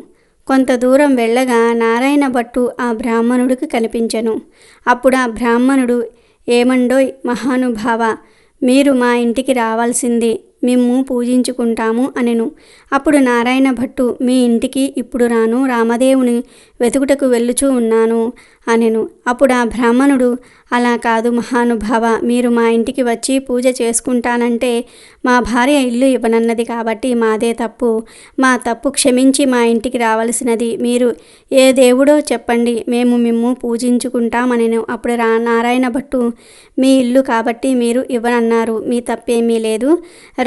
కొంత దూరం వెళ్ళగా నారాయణ భట్టు ఆ బ్రాహ్మణుడికి కనిపించెను. అప్పుడు ఆ బ్రాహ్మణుడు, ఏమండోయ్ మహానుభావ, మీరు మా ఇంటికి రావాల్సింది, మేము పూజించుకుంటాము అనెను. అప్పుడు నారాయణ భట్టు, మీ ఇంటికి ఇప్పుడు రాను, రామదేవుని వెతుకుటకు వెళ్ళుచూ ఉన్నాను అనెను. అప్పుడు ఆ బ్రాహ్మణుడు, అలా కాదు మహానుభావ, మీరు మా ఇంటికి వచ్చి పూజ చేసుకుంటానంటే మా భార్య ఇల్లు ఇవ్వనన్నది కాబట్టి మాదే తప్పు, మా తప్పు క్షమించి మా ఇంటికి రావలసినది. మీరు ఏ దేవుడో చెప్పండి, మేము మిమ్ము పూజించుకుంటామనెను. అప్పుడు నారాయణ భట్టు, మీ ఇల్లు కాబట్టి మీరు ఇవ్వనన్నారు, మీ తప్పేమీ లేదు,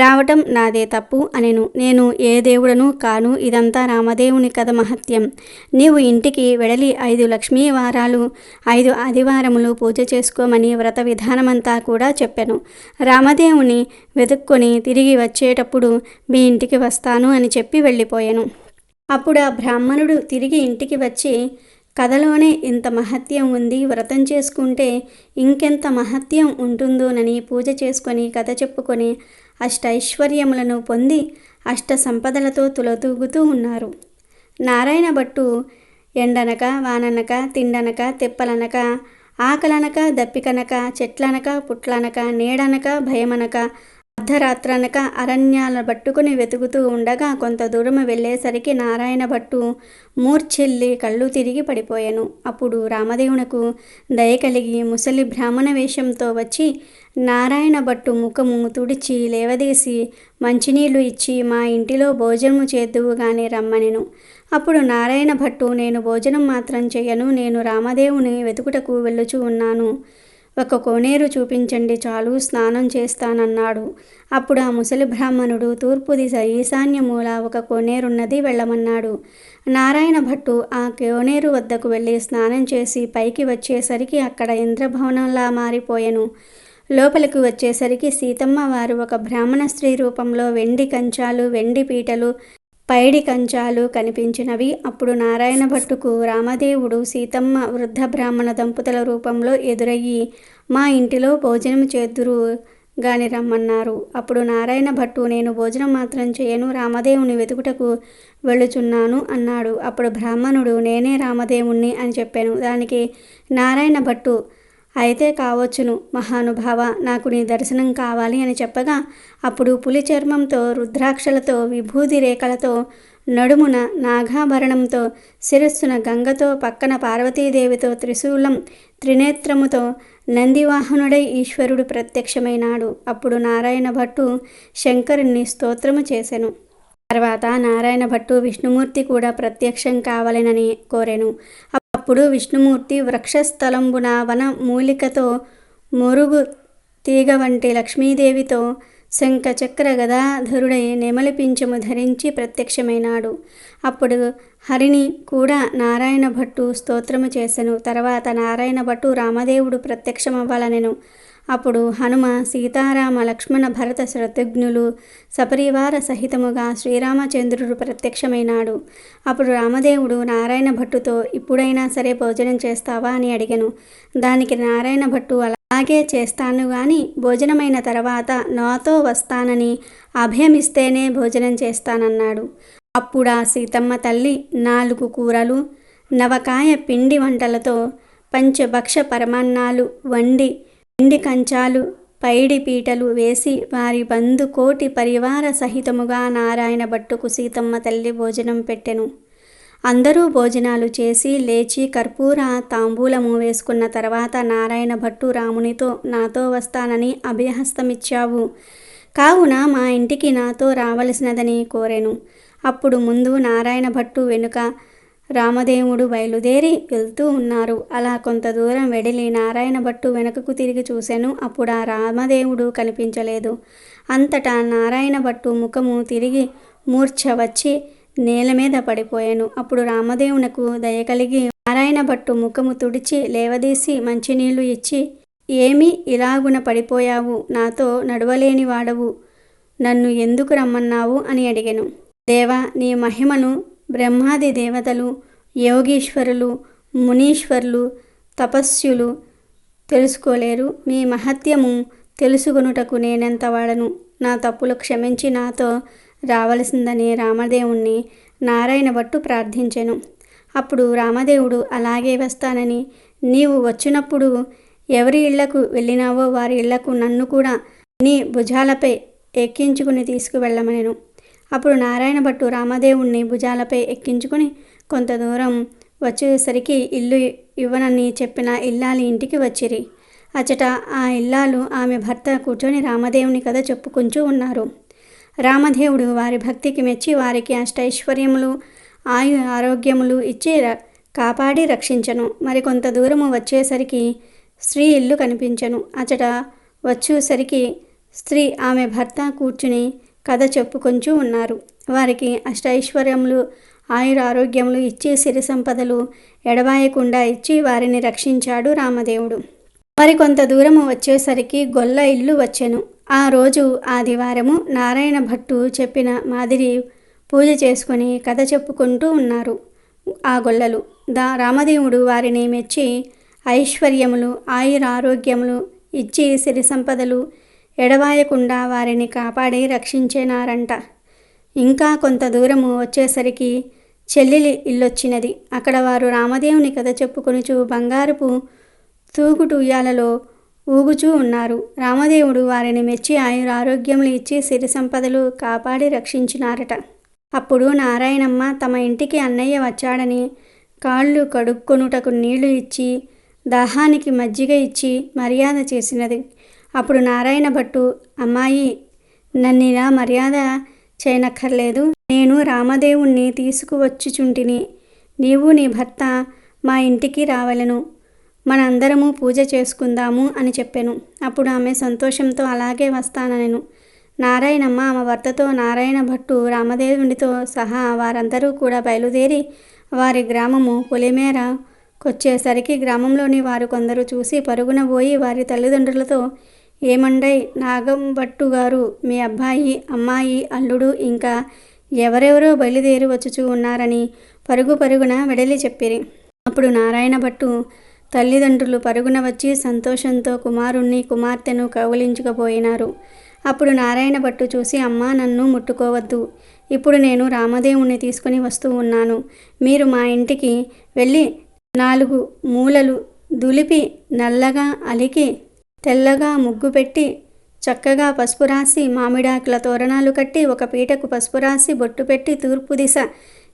రావటం నాదే తప్పు అనెను. నేను ఏ దేవుడను కాను, ఇదంతా రామదేవుని కథ మహత్యం. నీవు ఇంటికి వెడలి 5 లక్ష్మీ వారాలు 5 ఆదివారములు పూజ చేసుకోమని వ్రత విధానమంతా కూడా చెప్పెను. రామదేవుని వెతుక్కొని తిరిగి వచ్చేటప్పుడు మీ ఇంటికి వస్తాను అని చెప్పి వెళ్ళిపోయాను. అప్పుడు ఆ బ్రాహ్మణుడు తిరిగి ఇంటికి వచ్చి, కథలోనే ఇంత మహత్యం ఉంది, వ్రతం చేసుకుంటే ఇంకెంత మహత్యం ఉంటుందోనని పూజ చేసుకొని కథ చెప్పుకొని అష్టైశ్వర్యములను పొంది అష్ట సంపదలతో తులతూగుతూ ఉన్నారు. నారాయణ భట్టు ఎండనక వాననక తిండనక తెప్పలనక ఆకలనక దప్పికనక చెట్లనక పుట్లనక నీడనక భయమనక అర్ధరాత్రనక అరణ్యాల పట్టుకుని వెతుకుతూ ఉండగా కొంత దూరం వెళ్ళేసరికి నారాయణ భట్టు మూర్ఛిల్లి కళ్ళు తిరిగి పడిపోయాను. అప్పుడు రామదేవునకు దయ కలిగి ముసలి బ్రాహ్మణ వేషంతో వచ్చి నారాయణ భట్టు ముఖము తుడిచి లేవదీసి మంచినీళ్లు ఇచ్చి మా ఇంటిలో భోజనము చేద్దువుగానే రమ్మనెను. అప్పుడు నారాయణ భట్టు, నేను భోజనం మాత్రం చెయ్యను, నేను రామదేవుని వెతుకుటకు వెళ్ళుచూ ఉన్నాను, ఒక కోనేరు చూపించండి చాలు, స్నానం చేస్తానన్నాడు. అప్పుడు ఆ ముసలి బ్రాహ్మణుడు తూర్పు దిశ ఈశాన్య మూల ఒక కోనేరున్నది, వెళ్ళమన్నాడు. నారాయణ భట్టు ఆ కోనేరు వద్దకు వెళ్ళి స్నానం చేసి పైకి వచ్చేసరికి అక్కడ ఇంద్రభవనంలా మారిపోయెను. లోపలికి వచ్చేసరికి సీతమ్మ వారు ఒక బ్రాహ్మణ స్త్రీ రూపంలో వెండి కంచాలు, వెండి పీటలు, పైడి కంచాలు కనిపించినవి. అప్పుడు నారాయణ భట్టుకు రామదేవుడు సీతమ్మ వృద్ధ బ్రాహ్మణ దంపతుల రూపంలో ఎదురయ్యి మా ఇంటిలో భోజనం చేద్దురు గాని రమ్మన్నారు. అప్పుడు నారాయణ భట్టు, నేను భోజనం మాత్రం చేయను, రామదేవుని వెతుకుటకు వెళ్ళుచున్నాను అన్నాడు. అప్పుడు బ్రాహ్మణుడు, నేనే రామదేవుణ్ణి అని చెప్పాను. దానికి నారాయణ భట్టు, అయితే కావచ్చును మహానుభావ, నాకు నీ దర్శనం కావాలి అని చెప్పగా అప్పుడు పులి చర్మంతో, రుద్రాక్షలతో, విభూది రేఖలతో, నడుమున నాగాభరణంతో, శిరస్సున గంగతో, పక్కన పార్వతీదేవితో, త్రిశూలం త్రినేత్రముతో నందివాహనుడై ఈశ్వరుడు ప్రత్యక్షమైనాడు. అప్పుడు నారాయణ భట్టు శంకరుణ్ణి స్తోత్రము చేసెను. తర్వాత నారాయణ భట్టు విష్ణుమూర్తి కూడా ప్రత్యక్షం కావాలనని కోరెను. అప్పుడు విష్ణుమూర్తి వృక్షస్థలంబున వన మూలికతో మొరుగు తీగ వంటి లక్ష్మీదేవితో శంఖ చక్ర గదాధరుడై నెమలి పింఛము ధరించి ప్రత్యక్షమైనాడు. అప్పుడు హరిని కూడా నారాయణ భట్టు స్తోత్రము చేసెను. తర్వాత నారాయణ భట్టు రామదేవుడు ప్రత్యక్షమవ్వాలనెను. అప్పుడు హనుమ, సీతారామ, లక్ష్మణ, భరత, శత్రుఘ్నులు సపరివార సహితముగా శ్రీరామచంద్రుడు ప్రత్యక్షమైనాడు. అప్పుడు రామదేవుడు నారాయణ భట్టుతో, ఇప్పుడైనా సరే భోజనం చేస్తావా అని అడిగెను. దానికి నారాయణ భట్టు, అలాగే అలాగే చేస్తాను గాని భోజనమైన తర్వాత నాతో వస్తానని అభయమిస్తేనే భోజనం చేస్తానన్నాడు. అప్పుడా సీతమ్మ తల్లి 4 కూరలు, నవకాయ పిండి వంటలతో పంచభక్ష పరమాన్నాలు వండి, పిండి కంచాలు, పైడి పీటలు వేసి వారి బంధు కోటి పరివార సహితముగా నారాయణ భట్టుకు సీతమ్మ తల్లి భోజనం పెట్టెను. అందరూ భోజనాలు చేసి లేచి కర్పూర తాంబూలము వేసుకున్న తర్వాత నారాయణ భట్టు రామునితో నాతో వస్తానని అభయహస్తమిచ్చావు కావున మా ఇంటికి నాతో రావలసినదని కోరెను. అప్పుడు ముందు నారాయణ భట్టు వెనుక రామదేవుడు బయలుదేరి వెళ్తూ ఉన్నారు. అలా కొంత దూరం వెడిలి నారాయణ భట్టు వెనుకకు తిరిగి చూశాను. అప్పుడు ఆ రామదేవుడు కనిపించలేదు. అంతటా నారాయణ భట్టు ముఖము తిరిగి మూర్ఛ వచ్చి నేల మీద పడిపోయాను. అప్పుడు రామదేవునకు దయ కలిగి నారాయణ భట్టు ముఖము తుడిచి లేవదీసి మంచినీళ్లు ఇచ్చి, ఏమి ఇలాగున పడిపోయావు? నాతో నడవలేని వాడవు, నన్ను ఎందుకు రమ్మన్నావు అని అడిగాను. దేవా, నీ మహిమను బ్రహ్మాది దేవతలు, యోగీశ్వరులు, మునీశ్వరులు, తపస్సులు తెలుసుకోలేరు. మీ మహత్యము తెలుసుకొనుటకు నేనెంత వాడను. నా తప్పులు క్షమించి నాతో రావలసిందని రామదేవుణ్ణి నారాయణ భట్టు ప్రార్థించెను. అప్పుడు రామదేవుడు అలాగే వస్తానని, నీవు వచ్చినప్పుడు ఎవరి ఇళ్లకు వెళ్ళినావో వారి ఇళ్లకు నన్ను కూడా నీ భుజాలపై ఎక్కించుకుని తీసుకువెళ్ళమనెను. అప్పుడు నారాయణ భట్టు రామదేవుణ్ణి భుజాలపై ఎక్కించుకుని కొంత దూరం వచ్చేసరికి ఇల్లు ఇవ్వనని చెప్పిన ఇల్లాలి ఇంటికి వచ్చిరి. అచట ఆ ఇల్లాలు ఆమె భర్త కూర్చొని రామదేవుని కథ చెప్పుకుంటూ ఉన్నారు. రామదేవుడు వారి భక్తికి మెచ్చి వారికి అష్టైశ్వర్యములు, ఆరోగ్యములు ఇచ్చి కాపాడి రక్షించను. మరికొంత దూరము వచ్చేసరికి స్త్రీ ఇల్లు కనిపించను. అచట వచ్చేసరికి స్త్రీ ఆమె భర్త కూర్చుని కథ చెప్పుకొంచూ ఉన్నారు. వారికి అష్టైశ్వర్యములు, ఆరోగ్యములు ఇచ్చి సిరి సంపదలు ఎడబాయకుండా ఇచ్చి వారిని రక్షించాడు రామదేవుడు. మరికొంత దూరము వచ్చేసరికి గొల్ల ఇల్లు వచ్చెను. ఆ రోజు ఆదివారము. నారాయణ భట్టు చెప్పిన మాదిరి పూజ చేసుకుని కథ చెప్పుకుంటూ ఉన్నారు ఆ గొల్లలు. రామదేవుడు వారిని మెచ్చి ఐశ్వర్యములు, ఆరోగ్యములు ఇచ్చి సిరి సంపదలు ఎడబాయకుండా వారిని కాపాడి రక్షించేనారంట. ఇంకా కొంత దూరము వచ్చేసరికి చెల్లెలి ఇల్లొచ్చినది. అక్కడ వారు రామదేవుని కథ చెప్పుకొనుచు బంగారపు తూగుటు ఉయ్యాలలో ఊగుచూ ఉన్నారు. రామదేవుడు వారిని మెచ్చి ఆరోగ్యములు ఇచ్చి సిరి సంపదలు కాపాడి రక్షించినారట. అప్పుడు నారాయణమ్మ తమ ఇంటికి అన్నయ్య వచ్చాడని కాళ్ళు కడుక్కొనుటకు నీళ్లు ఇచ్చి, దాహానికి మజ్జిగ ఇచ్చి మర్యాద చేసినది. అప్పుడు నారాయణ భట్టు, అమ్మాయి, నన్నిలా మర్యాద చేయనక్కర్లేదు. నేను రామదేవుణ్ణి తీసుకువచ్చుచుంటిని. నీవు నీ భర్త మా ఇంటికి రావలెను. మనందరము పూజ చేసుకుందాము అని చెప్పాను. అప్పుడు ఆమె సంతోషంతో అలాగే వస్తాననెను. నారాయణమ్మ ఆమె భర్తతో, నారాయణ భట్టు రామదేవునితో సహా వారందరూ కూడా బయలుదేరి వారి గ్రామము పొలిమేరకొచ్చేసరికి గ్రామంలోని వారు కొందరు చూసి పరుగున పోయి వారి తల్లిదండ్రులతో, ఏమండై నాగంభట్టు గారు, మీ అబ్బాయి, అమ్మాయి, అల్లుడు ఇంకా ఎవరెవరో బయలుదేరి వచ్చుచూ ఉన్నారని పరుగున వెడలి చెప్పిరి. అప్పుడు నారాయణ భట్టు తల్లిదండ్రులు పరుగున వచ్చి సంతోషంతో కుమారుణ్ణి కుమార్తెను కౌగిలించుకుపోయినారు. అప్పుడు నారాయణ భట్టు చూసి, అమ్మా, నన్ను ముట్టుకోవద్దు. ఇప్పుడు నేను రామదేవుణ్ణి తీసుకుని వస్తూ ఉన్నాను. మీరు మా ఇంటికి వెళ్ళి 4 మూలలు దులిపి నల్లగా అలికి తెల్లగా ముగ్గు పెట్టి చక్కగా పసుపు రాసి మామిడాకుల తోరణాలు కట్టి ఒక పీటకు పసుపు రాసి బొట్టు పెట్టి తూర్పు దిశ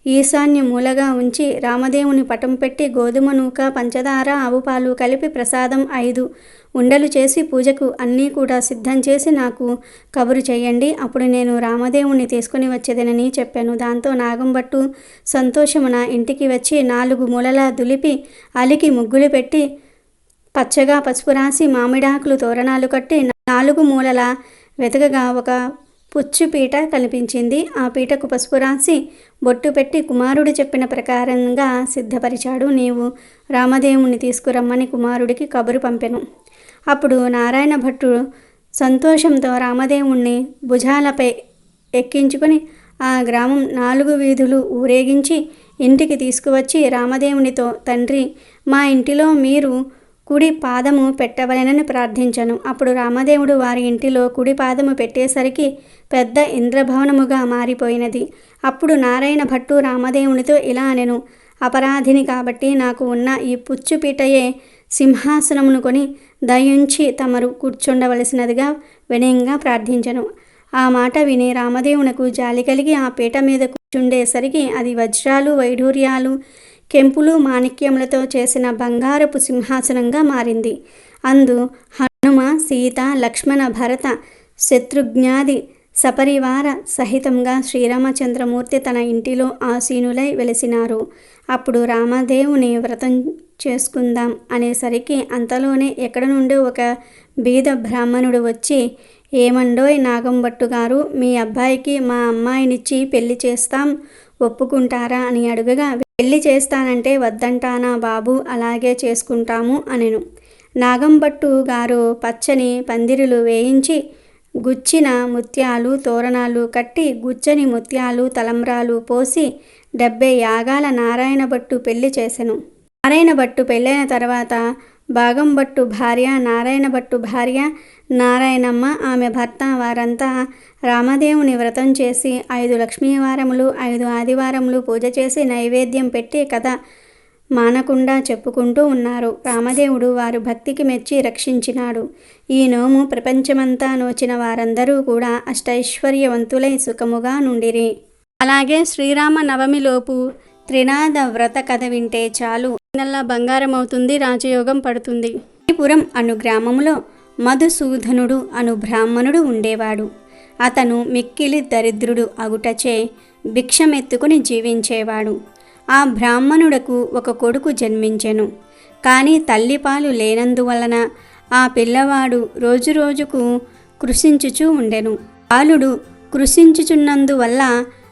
ఈశాన్య మూలగా ఉంచి రామదేవుని పటం పెట్టి గోధుమ నూక, పంచదార, ఆవు పాలు కలిపి ప్రసాదం 5 ఉండలు చేసి పూజకు అన్నీ కూడా సిద్ధం చేసి నాకు కబురు చేయండి. అప్పుడు నేను రామదేవుణ్ణి తీసుకుని వచ్చేదనని చెప్పాను. దాంతో నాగంభట్టు సంతోషమున ఇంటికి వచ్చి 4 మూలలా దులిపి అలికి ముగ్గులు పెట్టి పచ్చగా పసుపు రాసి మామిడాకులు తోరణాలు కట్టి 4 మూలల వెతకగా ఒక పుచ్చు పీట కనిపించింది. ఆ పీటకు పసుపు రాసి బొట్టు పెట్టి కుమారుడు చెప్పిన ప్రకారంగా సిద్ధపరిచాడు. నీవు రామదేవుణ్ణి తీసుకురమ్మని కుమారుడికి కబురు పంపెను. అప్పుడు నారాయణ భట్టు సంతోషంతో రామదేవుణ్ణి భుజాలపై ఎక్కించుకొని ఆ గ్రామం 4 వీధులు ఊరేగించి ఇంటికి తీసుకువచ్చి రామదేవునితో, తండ్రి, మా ఇంటిలో మీరు కుడి పాదము పెట్టవలెనని ప్రార్థించను. అప్పుడు రామదేవుడు వారి ఇంటిలో కుడి పాదము పెట్టేసరికి పెద్ద ఇంద్రభవనముగా మారిపోయినది. అప్పుడు నారాయణ భట్టు రామదేవునితో ఇలా అనెను, అపరాధిని కాబట్టి నాకు ఉన్న ఈ పుచ్చుపీటయే సింహాసనమును కొని దయుంచి తమరు కూర్చుండవలసినదిగా వినయంగా ప్రార్థించను. ఆ మాట విని రామదేవునకు జాలి కలిగి ఆ పీట మీద కూర్చుండేసరికి అది వజ్రాలు, వైఢూర్యాలు, కెంపులు, మాణిక్యములతో చేసిన బంగారపు సింహాసనంగా మారింది. అందు హనుమ, సీత, లక్ష్మణ, భరత, శత్రుఘ్నాది సపరివార సహితంగా శ్రీరామచంద్రమూర్తి తన ఇంటిలో ఆసీనులై వెలిసినారు. అప్పుడు రామదేవుని వ్రతం చేసుకుందాం అనేసరికి అంతలోనే ఎక్కడ నుండి ఒక బీద బ్రాహ్మణుడు వచ్చి, ఏమండోయ్ నాగంభట్టు గారు, మీ అబ్బాయికి మా అమ్మాయినిచ్చి పెళ్లి చేస్తాం, ఒప్పుకుంటారా అని అడుగగా, పెళ్లి చేస్తానంటే వద్దంటానా బాబు, అలాగే చేసుకుంటాము అనెను. నాగంభట్టు గారు పచ్చని పందిరులు వేయించి గుచ్చిన ముత్యాలు తోరణాలు కట్టి గుచ్చని ముత్యాలు తలంబ్రాలు పోసి 70 యాగాల నారాయణ భట్టు పెళ్లి చేసెను. నారాయణ భట్టు పెళ్ళైన తర్వాత భాగంభట్టు భార్య, నారాయణ భట్టు భార్య నారాయణమ్మ, ఆమె భర్త వారంతా రామదేవుని వ్రతం చేసి 5 లక్ష్మీవారములు 5 ఆదివారములు పూజ చేసి నైవేద్యం పెట్టి కథ మానకుండా చెప్పుకుంటూ ఉన్నారు. రామదేవుడు వారు భక్తికి మెచ్చి రక్షించినాడు. ఈ నోము ప్రపంచమంతా నోచిన వారందరూ కూడా అష్టైశ్వర్యవంతులై సుఖముగా నుండిరి. అలాగే శ్రీరామ నవమిలోపు త్రినాద వ్రత కథ వింటే చాలు, నెల బంగారం అవుతుంది, రాజయోగం పడుతుంది. పురం అను గ్రామములో మధుసూదనుడు అను బ్రాహ్మణుడు ఉండేవాడు. అతను మిక్కిలి దరిద్రుడు అగుటచే భిక్షమెత్తుకుని జీవించేవాడు. ఆ బ్రాహ్మణుడకు ఒక కొడుకు జన్మించెను. కానీ తల్లిపాలు లేనందువలన ఆ పిల్లవాడు రోజురోజుకు కృషించుచూ ఉండెను. బాలుడు కృషించుచున్నందువల్ల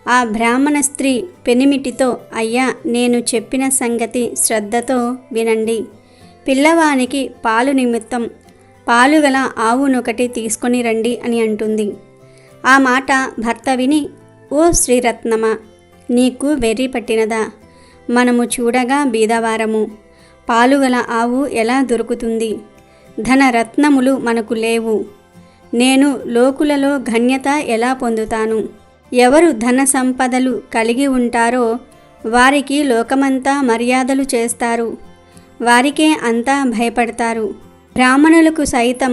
ఆ బ్రాహ్మణ స్త్రీ పెనిమిటితో, అయ్యా, నేను చెప్పిన సంగతి శ్రద్ధతో వినండి. పిల్లవానికి పాలు నిమిత్తం పాలుగల ఆవునొకటి తీసుకొని రండి అని అంటుంది. ఆ మాట భర్త విని, ఓ శ్రీరత్నమా, నీకు వెర్రి పట్టినదా? మనము చూడగా బీదవారము, పాలుగల ఆవు ఎలా దొరుకుతుంది? ధనరత్నములు మనకు లేవు. నేను లోకులలో ఘన్యత ఎలా పొందుతాను? ఎవరు ధన సంపదలు కలిగి ఉంటారో వారికి లోకమంతా మర్యాదలు చేస్తారు, వారికే అంతా భయపడతారు. బ్రాహ్మణులకు సైతం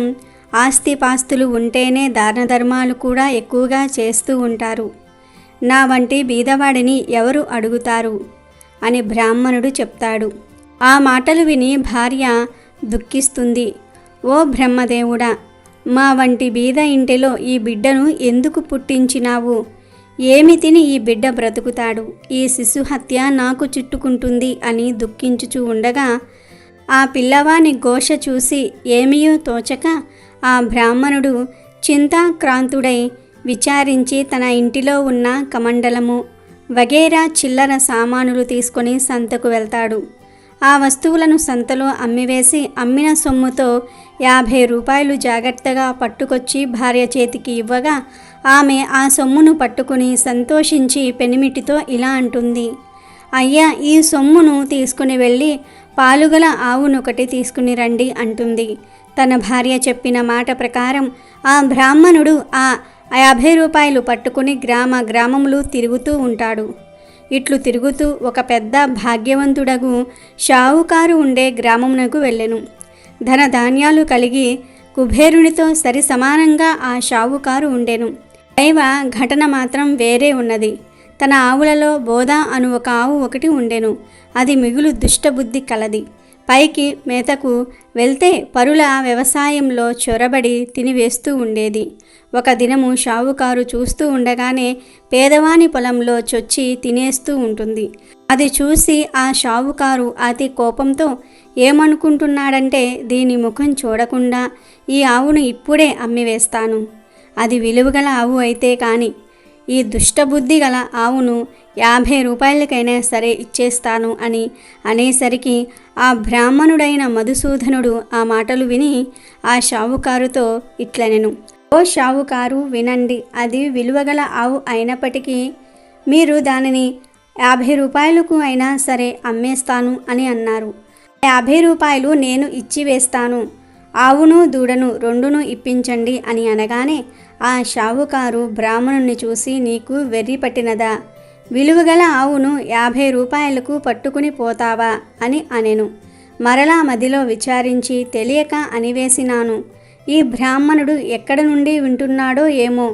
ఆస్తిపాస్తులు ఉంటేనే దానధర్మాలు కూడా ఎక్కువగా చేస్తూ ఉంటారు. నా వంటి బీదవాడిని ఎవరు అడుగుతారు అని బ్రాహ్మణుడు చెప్తాడు. ఆ మాటలు విని భార్య దుఃఖిస్తుంది. ఓ బ్రహ్మదేవుడా, మా వంటి బీద ఇంటిలో ఈ బిడ్డను ఎందుకు పుట్టించినావు? ఏమి తిని ఈ బిడ్డ బ్రతుకుతాడు? ఈ శిశుహత్య నాకు చుట్టుకుంటుంది అని దుఃఖించుచూ ఉండగా ఆ పిల్లవాని ఘోష చూసి ఏమీయూ తోచక ఆ బ్రాహ్మణుడు చింతాక్రాంతుడై విచారించి తన ఇంటిలో ఉన్న కమండలము వగేరా చిల్లర సామానులు తీసుకొని సంతకు వెళ్తాడు. ఆ వస్తువులను సంతలో అమ్మివేసి అమ్మిన సొమ్ముతో 50 రూపాయలు జాగ్రత్తగా పట్టుకొచ్చి భార్య చేతికి ఇవ్వగా ఆమె ఆ సొమ్మును పట్టుకుని సంతోషించి పెనిమిటితో ఇలా అంటుంది, అయ్యా, ఈ సొమ్మును తీసుకుని వెళ్ళి పాలుగల ఆవునొకటి తీసుకుని రండి అంటుంది. తన భార్య చెప్పిన మాట ప్రకారం ఆ బ్రాహ్మణుడు ఆ 50 రూపాయలు పట్టుకుని గ్రామములు తిరుగుతూ ఉంటాడు. ఇట్లు తిరుగుతూ ఒక పెద్ద భాగ్యవంతుడగు షావుకారు ఉండే గ్రామమునకు వెళ్ళెను. ధనధాన్యాలు కలిగి కుబేరునితో సరి సమానంగా ఆ షావుకారు ఉండెను. దైవ ఘటన మాత్రం వేరే ఉన్నది. తన ఆవులలో బోధ అను ఒక ఆవు ఒకటి ఉండెను. అది మిగులు దుష్టబుద్ధి కలది. పైకి మేతకు వెళ్తే పరుల వ్యవసాయంలో చొరబడి తినివేస్తూ ఉండేది. ఒక దినము షావుకారు చూస్తూ ఉండగానే పేదవాని పొలంలో చొచ్చి తినేస్తూ ఉంటుంది. అది చూసి ఆ షావుకారు అతి కోపంతో ఏమనుకుంటున్నాడంటే, దీని ముఖం చూడకుండా ఈ ఆవును ఇప్పుడే అమ్మివేస్తాను. అది విలువగల ఆవు అయితే కాని ఈ దుష్టబుద్ధి గల ఆవును 50 రూపాయలకైనా సరే ఇచ్చేస్తాను అని అనేసరికి ఆ బ్రాహ్మణుడైన మధుసూదనుడు ఆ మాటలు విని ఆ షావుకారుతో ఇట్లనెను, ఓ షావుకారు, వినండి. అది విలువగల ఆవు అయినప్పటికీ మీరు దానిని 50 రూపాయలకు అయినా సరే అమ్మేస్తాను అని అన్నారు. 50 రూపాయలు నేను ఇచ్చివేస్తాను, ఆవును దూడను రెండును ఇప్పించండి అని అనగానే ఆ షావుకారు బ్రాహ్మణుణ్ణి చూసి, నీకు వెర్రి పట్టినదా? విలువగల ఆవును 50 రూపాయలకు పట్టుకుని పోతావా అని అనెను. మరలా మదిలో విచారించి తెలియక అనివేసినాను, ఈ బ్రాహ్మణుడు ఎక్కడ నుండి వింటున్నాడో ఏమో,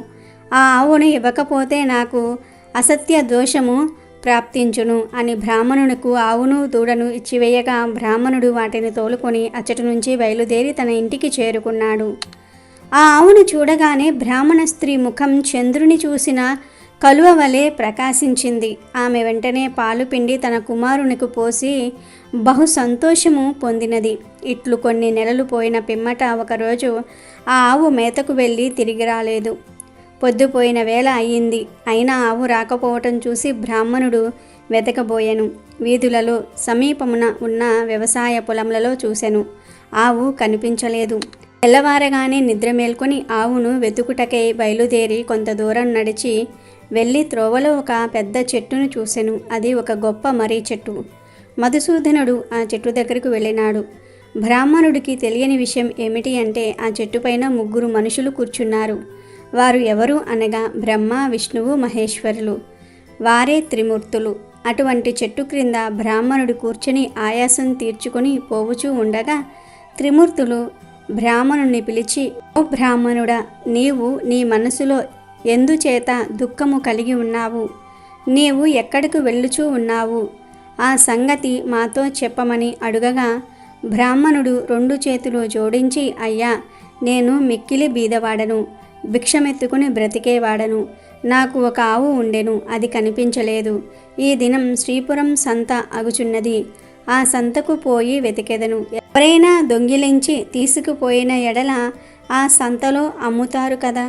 ఆ ఆవును ఇవ్వకపోతే నాకు అసత్య దోషము ప్రాప్తించును అని బ్రాహ్మణునకు ఆవును దూడను ఇచ్చివేయగా బ్రాహ్మణుడు వాటిని తోలుకొని అచ్చటి నుంచి బయలుదేరి తన ఇంటికి చేరుకున్నాడు. ఆ ఆవును చూడగానే బ్రాహ్మణ స్త్రీ ముఖం చంద్రుని చూసిన కలువ వలె ప్రకాశించింది. ఆమె వెంటనే పాలు పిండి తన కుమారునికి పోసి బహు సంతోషము పొందినది. ఇట్లు కొన్ని నెలలు పోయిన పిమ్మట ఒకరోజు ఆ ఆవు మేతకు వెళ్ళి తిరిగి రాలేదు. పొద్దుపోయిన వేళ అయ్యింది. అయినా ఆవు రాకపోవటం చూసి బ్రాహ్మణుడు వెతకబోయెను. వీధులలో సమీపమున ఉన్న వ్యవసాయ పొలములలో చూసెను. ఆవు కనిపించలేదు. తెల్లవారగానే నిద్ర మేల్కొని ఆవును వెతుకుటకై బయలుదేరి కొంత దూరం నడిచి వెళ్ళి త్రోవలో ఒక పెద్ద చెట్టును చూసెను. అది ఒక గొప్ప మర్రి చెట్టు. మధుసూదనుడు ఆ చెట్టు దగ్గరకు వెళ్ళినాడు. బ్రాహ్మణుడికి తెలియని విషయం ఏమిటి అంటే ఆ చెట్టుపైన 3 మనుషులు కూర్చున్నారు. వారు ఎవరు అనగా బ్రహ్మ, విష్ణువు, మహేశ్వరులు. వారే త్రిమూర్తులు. అటువంటి చెట్టు క్రింద బ్రాహ్మణుడు కూర్చుని ఆయాసం తీర్చుకొని పోవుచూ ఉండగా త్రిమూర్తులు బ్రాహ్మణుణ్ణి పిలిచి, ఓ బ్రాహ్మణుడా, నీవు నీ మనసులో ఎందుచేత దుఃఖము కలిగి ఉన్నావు? నీవు ఎక్కడికి వెళ్ళుచూ ఉన్నావు? ఆ సంగతి మాతో చెప్పమని అడుగగా బ్రాహ్మణుడు 2 చేతులు జోడించి, అయ్యా, నేను మిక్కిలి బీదవాడను, భిక్షమెత్తుకుని బ్రతికేవాడను. నాకు ఒక ఆవు ఉండెను, అది కనిపించలేదు. ఈ దినం శ్రీపురం సంత అగుచున్నది. ఆ సంతకు పోయి వెతికెదను. ఎవరైనా దొంగిలించి తీసుకుపోయిన ఎడల ఆ సంతలో అమ్ముతారు కదా,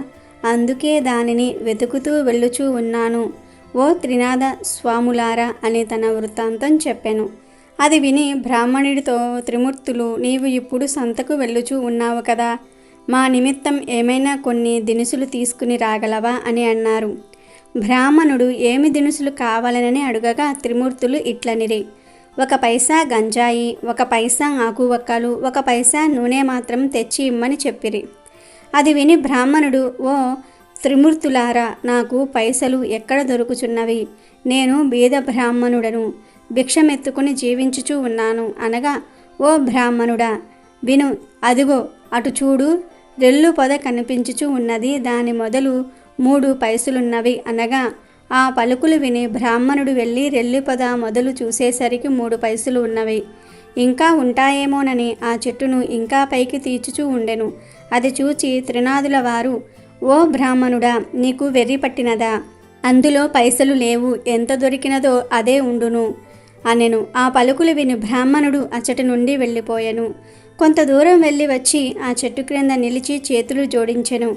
అందుకే దానిని వెతుకుతూ వెళ్ళుచూ ఉన్నాను. ఓ త్రినాథ స్వాములారా అని తన వృత్తాంతం చెప్పెను. అది విని బ్రాహ్మణుడితో త్రిమూర్తులు, నీవు ఇప్పుడు సంతకు వెళ్ళుచూ ఉన్నావు కదా, మా నిమిత్తం ఏమైనా కొన్ని దినుసులు తీసుకుని రాగలవా అని అన్నారు. బ్రాహ్మణుడు ఏమి దినుసులు కావాలనని అడుగగా త్రిమూర్తులు ఇట్లనిరి, 1 పైసా గంజాయి, 1 పైసా ఆకువక్కలు, 1 పైసా నూనె మాత్రం తెచ్చి ఇమ్మని చెప్పిరి. అది విని బ్రాహ్మణుడు, ఓ త్రిమూర్తులారా, నాకు పైసలు ఎక్కడ దొరుకుచున్నవి? నేను బీద బ్రాహ్మణుడను, భిక్షమెత్తుకుని జీవించుచూ ఉన్నాను అనగా, ఓ బ్రాహ్మణుడా విను, అదిగో అటు చూడు, రెల్లు పొద కనిపించుచూ ఉన్నది, దాని మొదలు 3 పైసలున్నవి అనగా ఆ పలుకులు విని బ్రాహ్మణుడు వెళ్ళి రెల్లి పొద మొదలు చూసేసరికి 3 పైసలు ఉన్నవి. ఇంకా ఉంటాయేమోనని ఆ చెట్టును ఇంకా పైకి తీర్చుచూ ఉండెను. అది చూచి త్రినాథుల వారు, ఓ బ్రాహ్మణుడా, నీకు వెర్రి పట్టినదా? అందులో పైసలు లేవు, ఎంత దొరికినదో అదే ఉండును అనెను. ఆ పలుకులు విని బ్రాహ్మణుడు అచ్చటి నుండి వెళ్ళిపోయెను. కొంత దూరం వెళ్ళి వచ్చి ఆ చెట్టు క్రింద నిలిచి చేతులు జోడించెను.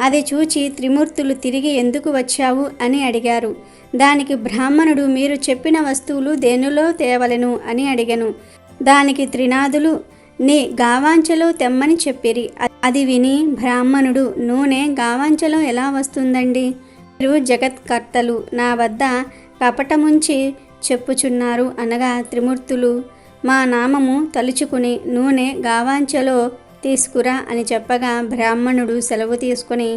అది చూచి త్రిమూర్తులు, తిరిగి ఎందుకు వచ్చావు అని అడిగారు. దానికి బ్రాహ్మణుడు, మీరు చెప్పిన వస్తువులు దేనిలో తేవలెను అని అడిగెను. దానికి త్రినాథులు, నీ గావాంచలో తెమ్మని చెప్పిరి. అది విని బ్రాహ్మణుడు, నూనె గావాంచలో ఎలా వస్తుందండి? మీరు జగత్కర్తలు, నా వద్ద కపటముంచి చెప్పుచున్నారు అనగా త్రిమూర్తులు, మా నామము తలుచుకుని నూనె గావాంచలో తీసుకురా అని చెప్పగా బ్రాహ్మణుడు సెలవు తీసుకుని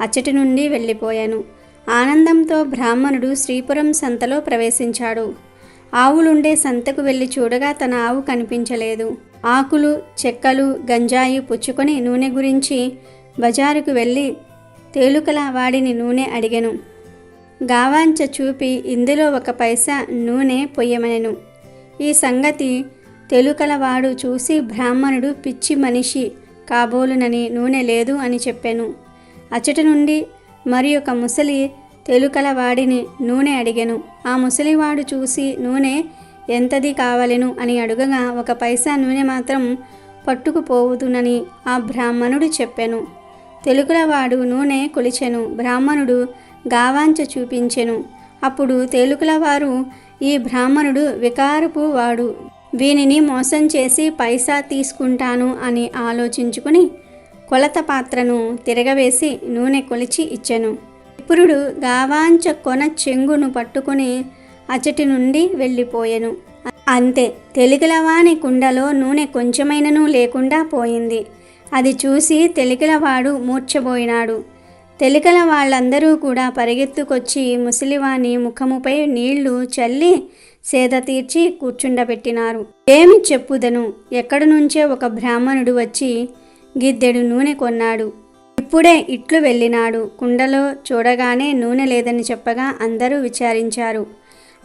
అచ్చటి నుండి వెళ్ళిపోయాను. ఆనందంతో బ్రాహ్మణుడు శ్రీపురం సంతలో ప్రవేశించాడు. ఆవులుండే సంతకు వెళ్ళి చూడగా తన ఆవు కనిపించలేదు. ఆకులు, చెక్కలు, గంజాయి పుచ్చుకొని నూనె గురించి బజారుకు వెళ్ళి తేలుకల వాడిని నూనె అడిగెను. గావాంచ చూపి ఇందులో 1 పైసా నూనె పొయ్యమనెను. ఈ సంగతి తెలుకలవాడు చూసి బ్రాహ్మణుడు పిచ్చి మనిషి కాబోలునని నూనె లేదు అని చెప్పాను. అచ్చటి నుండి మరి ఒక ముసలి తెలుకలవాడిని నూనె అడిగెను. ఆ ముసలివాడు చూసి నూనె ఎంతది కావలెను అని అడుగగా 1 పైసా నూనె మాత్రం పట్టుకుపోవుదునని ఆ బ్రాహ్మణుడు చెప్పెను. తెలుకలవాడు నూనె కొలిచెను. బ్రాహ్మణుడు గావాంచ చూపించెను. అప్పుడు తేలుకలవారు, ఈ బ్రాహ్మణుడు వికారపు వాడు, వీనిని మోసం చేసి పైసా తీసుకుంటాను అని ఆలోచించుకుని కొలత పాత్రను తిరగవేసి నూనె కొలిచి ఇచ్చెను. విప్రుడు గావాంచ కొన చెంగును పట్టుకుని అచ్చటి నుండి వెళ్ళిపోయెను. అంతే, తెలికలవాని కుండలో నూనె కొంచెమైననూ లేకుండా పోయింది. అది చూసి తెలికలవాడు మూర్ఛపోయినాడు. తెలికల వాళ్ళందరూ కూడా పరిగెత్తుకొచ్చి ముసలివాని ముఖముపై నీళ్లు చల్లి సేద తీర్చి కూర్చుండబెట్టినారు. ఏమి చెప్పుదను, ఎక్కడి నుంచే ఒక బ్రాహ్మణుడు వచ్చి గిద్దెడు నూనె కొన్నాడు. ఇప్పుడే ఇట్లు వెళ్ళినాడు. కుండలో చూడగానే నూనె లేదని చెప్పగా అందరూ విచారించారు.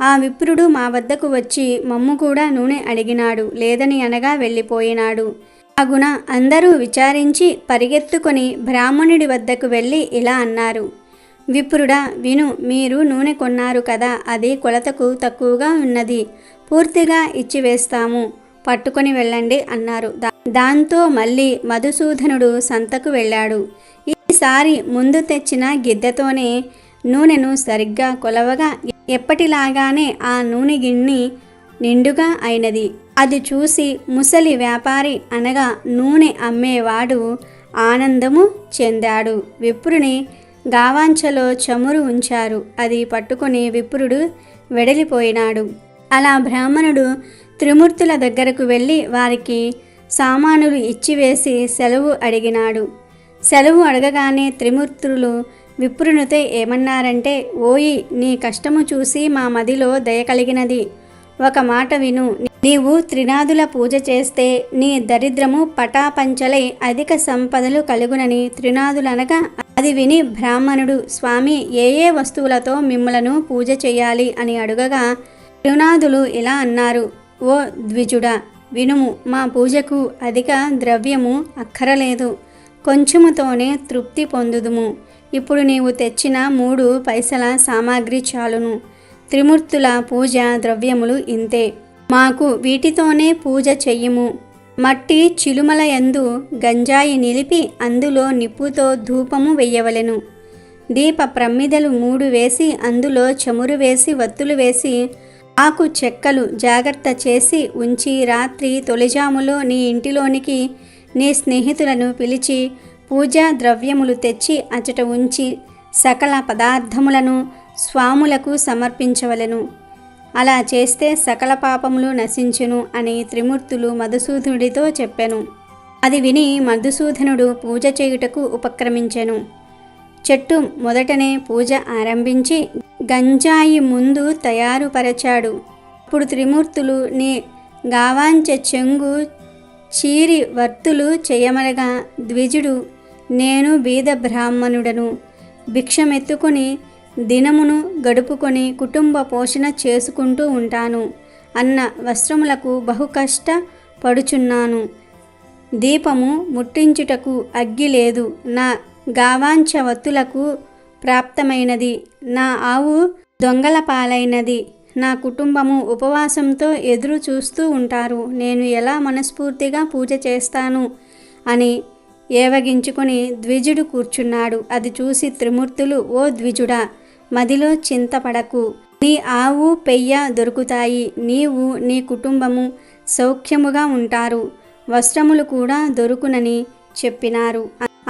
ఆ విప్రుడు మా వద్దకు వచ్చి మమ్ము కూడా నూనె అడిగినాడు. లేదని అనగా వెళ్ళిపోయినాడు. అగున అందరూ విచారించి పరిగెత్తుకొని బ్రాహ్మణుడి వద్దకు వెళ్ళి ఇలా అన్నారు. విప్రుడా, విను, మీరు నూనె కొన్నారు కదా, అది కొలతకు తక్కువగా ఉన్నది. పూర్తిగా ఇచ్చివేస్తాము, పట్టుకొని వెళ్ళండి అన్నారు. దాంతో మళ్ళీ మధుసూదనుడు సంతకు వెళ్ళాడు. ఈసారి ముందు తెచ్చిన గిద్దెతోనే నూనెను సరిగ్గా కొలవగా ఎప్పటిలాగానే ఆ నూనె గిన్నె నిండుగా అయినది. అది చూసి ముసలి వ్యాపారి అనగా నూనె అమ్మేవాడు ఆనందము చెందాడు. విప్రుని గావాంచలో చమురు ఉంచారు. అది పట్టుకొని విప్రుడు వెడలిపోయినాడు. అలా బ్రాహ్మణుడు త్రిమూర్తుల దగ్గరకు వెళ్ళి వారికి సామానులు ఇచ్చివేసి సెలవు అడిగినాడు. సెలవు అడగగానే త్రిమూర్తులు విప్రునితో ఏమన్నారంటే, ఓయి, నీ కష్టము చూసి మా మదిలో దయ కలిగినది. ఒక మాట విను. నీవు త్రినాదుల పూజ చేస్తే నీ దరిద్రము పటాపంచలై అధిక సంపదలు కలుగునని త్రినాదులనగా అది విని బ్రాహ్మణుడు, స్వామి, ఏ ఏ వస్తువులతో మిమ్మలను పూజ చేయాలి అని అడుగగా త్రినాదులు ఇలా అన్నారు. ఓ ద్విజుడా, వినుము. మా పూజకు అధిక ద్రవ్యము అక్కరలేదు. కొంచెముతోనే తృప్తి పొందుదుము. ఇప్పుడు నీవు తెచ్చిన 3 పైసల సామాగ్రి చాలును. త్రిమూర్తుల పూజ ద్రవ్యములు ఇంతే. మాకు వీటితోనే పూజ చెయ్యుము. మట్టి చిలుమల యందు గంజాయి నిలిపి అందులో నిప్పుతో ధూపము వెయ్యవలెను. దీప ప్రమ్మిదలు 3 వేసి అందులో చమురు వేసి వత్తులు వేసి ఆకు చెక్కలు జాగ్రత్త చేసి ఉంచి రాత్రి తొలిజాములో నీ ఇంటిలోనికి నీ స్నేహితులను పిలిచి పూజా ద్రవ్యములు తెచ్చి అచట ఉంచి సకల పదార్థములను స్వాములకు సమర్పించవలెను. అలా చేస్తే సకల పాపములు నశించును అని త్రిమూర్తులు మధుసూదనుడితో చెప్పెను. అది విని మధుసూదనుడు పూజ చేయుటకు ఉపక్రమించెను. చెట్టు మొదటనే పూజ ఆరంభించి గంజాయి ముందు తయారుపరచాడు. అప్పుడు త్రిమూర్తులు నీ గావాంచె చెంగు చీరి వర్తులు చేయమనగా ద్విజుడు, నేను బీద బ్రాహ్మణుడను, భిక్షమెత్తుకుని దినమును గడుపుకొని కుటుంబ పోషణ చేసుకుంటూ ఉంటాను. అన్న వస్త్రములకు బహు కష్ట పడుచున్నాను. దీపము ముట్టించుటకు అగ్గి లేదు. నా గావాంచ వత్తులకు ప్రాప్తమైనది. నా ఆవు దొంగల పాలైనది. నా కుటుంబము ఉపవాసంతో ఎదురు చూస్తూ ఉంటారు. నేను ఎలా మనస్ఫూర్తిగా పూజ చేస్తాను అని ఏవగించుకొని ద్విజుడు కూర్చున్నాడు. అది చూసి త్రిమూర్తులు, ఓ ద్విజుడా, మదిలో చింతపడకు. నీ ఆవు పెయ్య దొరుకుతాయి. నీవు నీ కుటుంబము సౌఖ్యముగా ఉంటారు. వస్త్రములు కూడా దొరుకునని చెప్పినారు.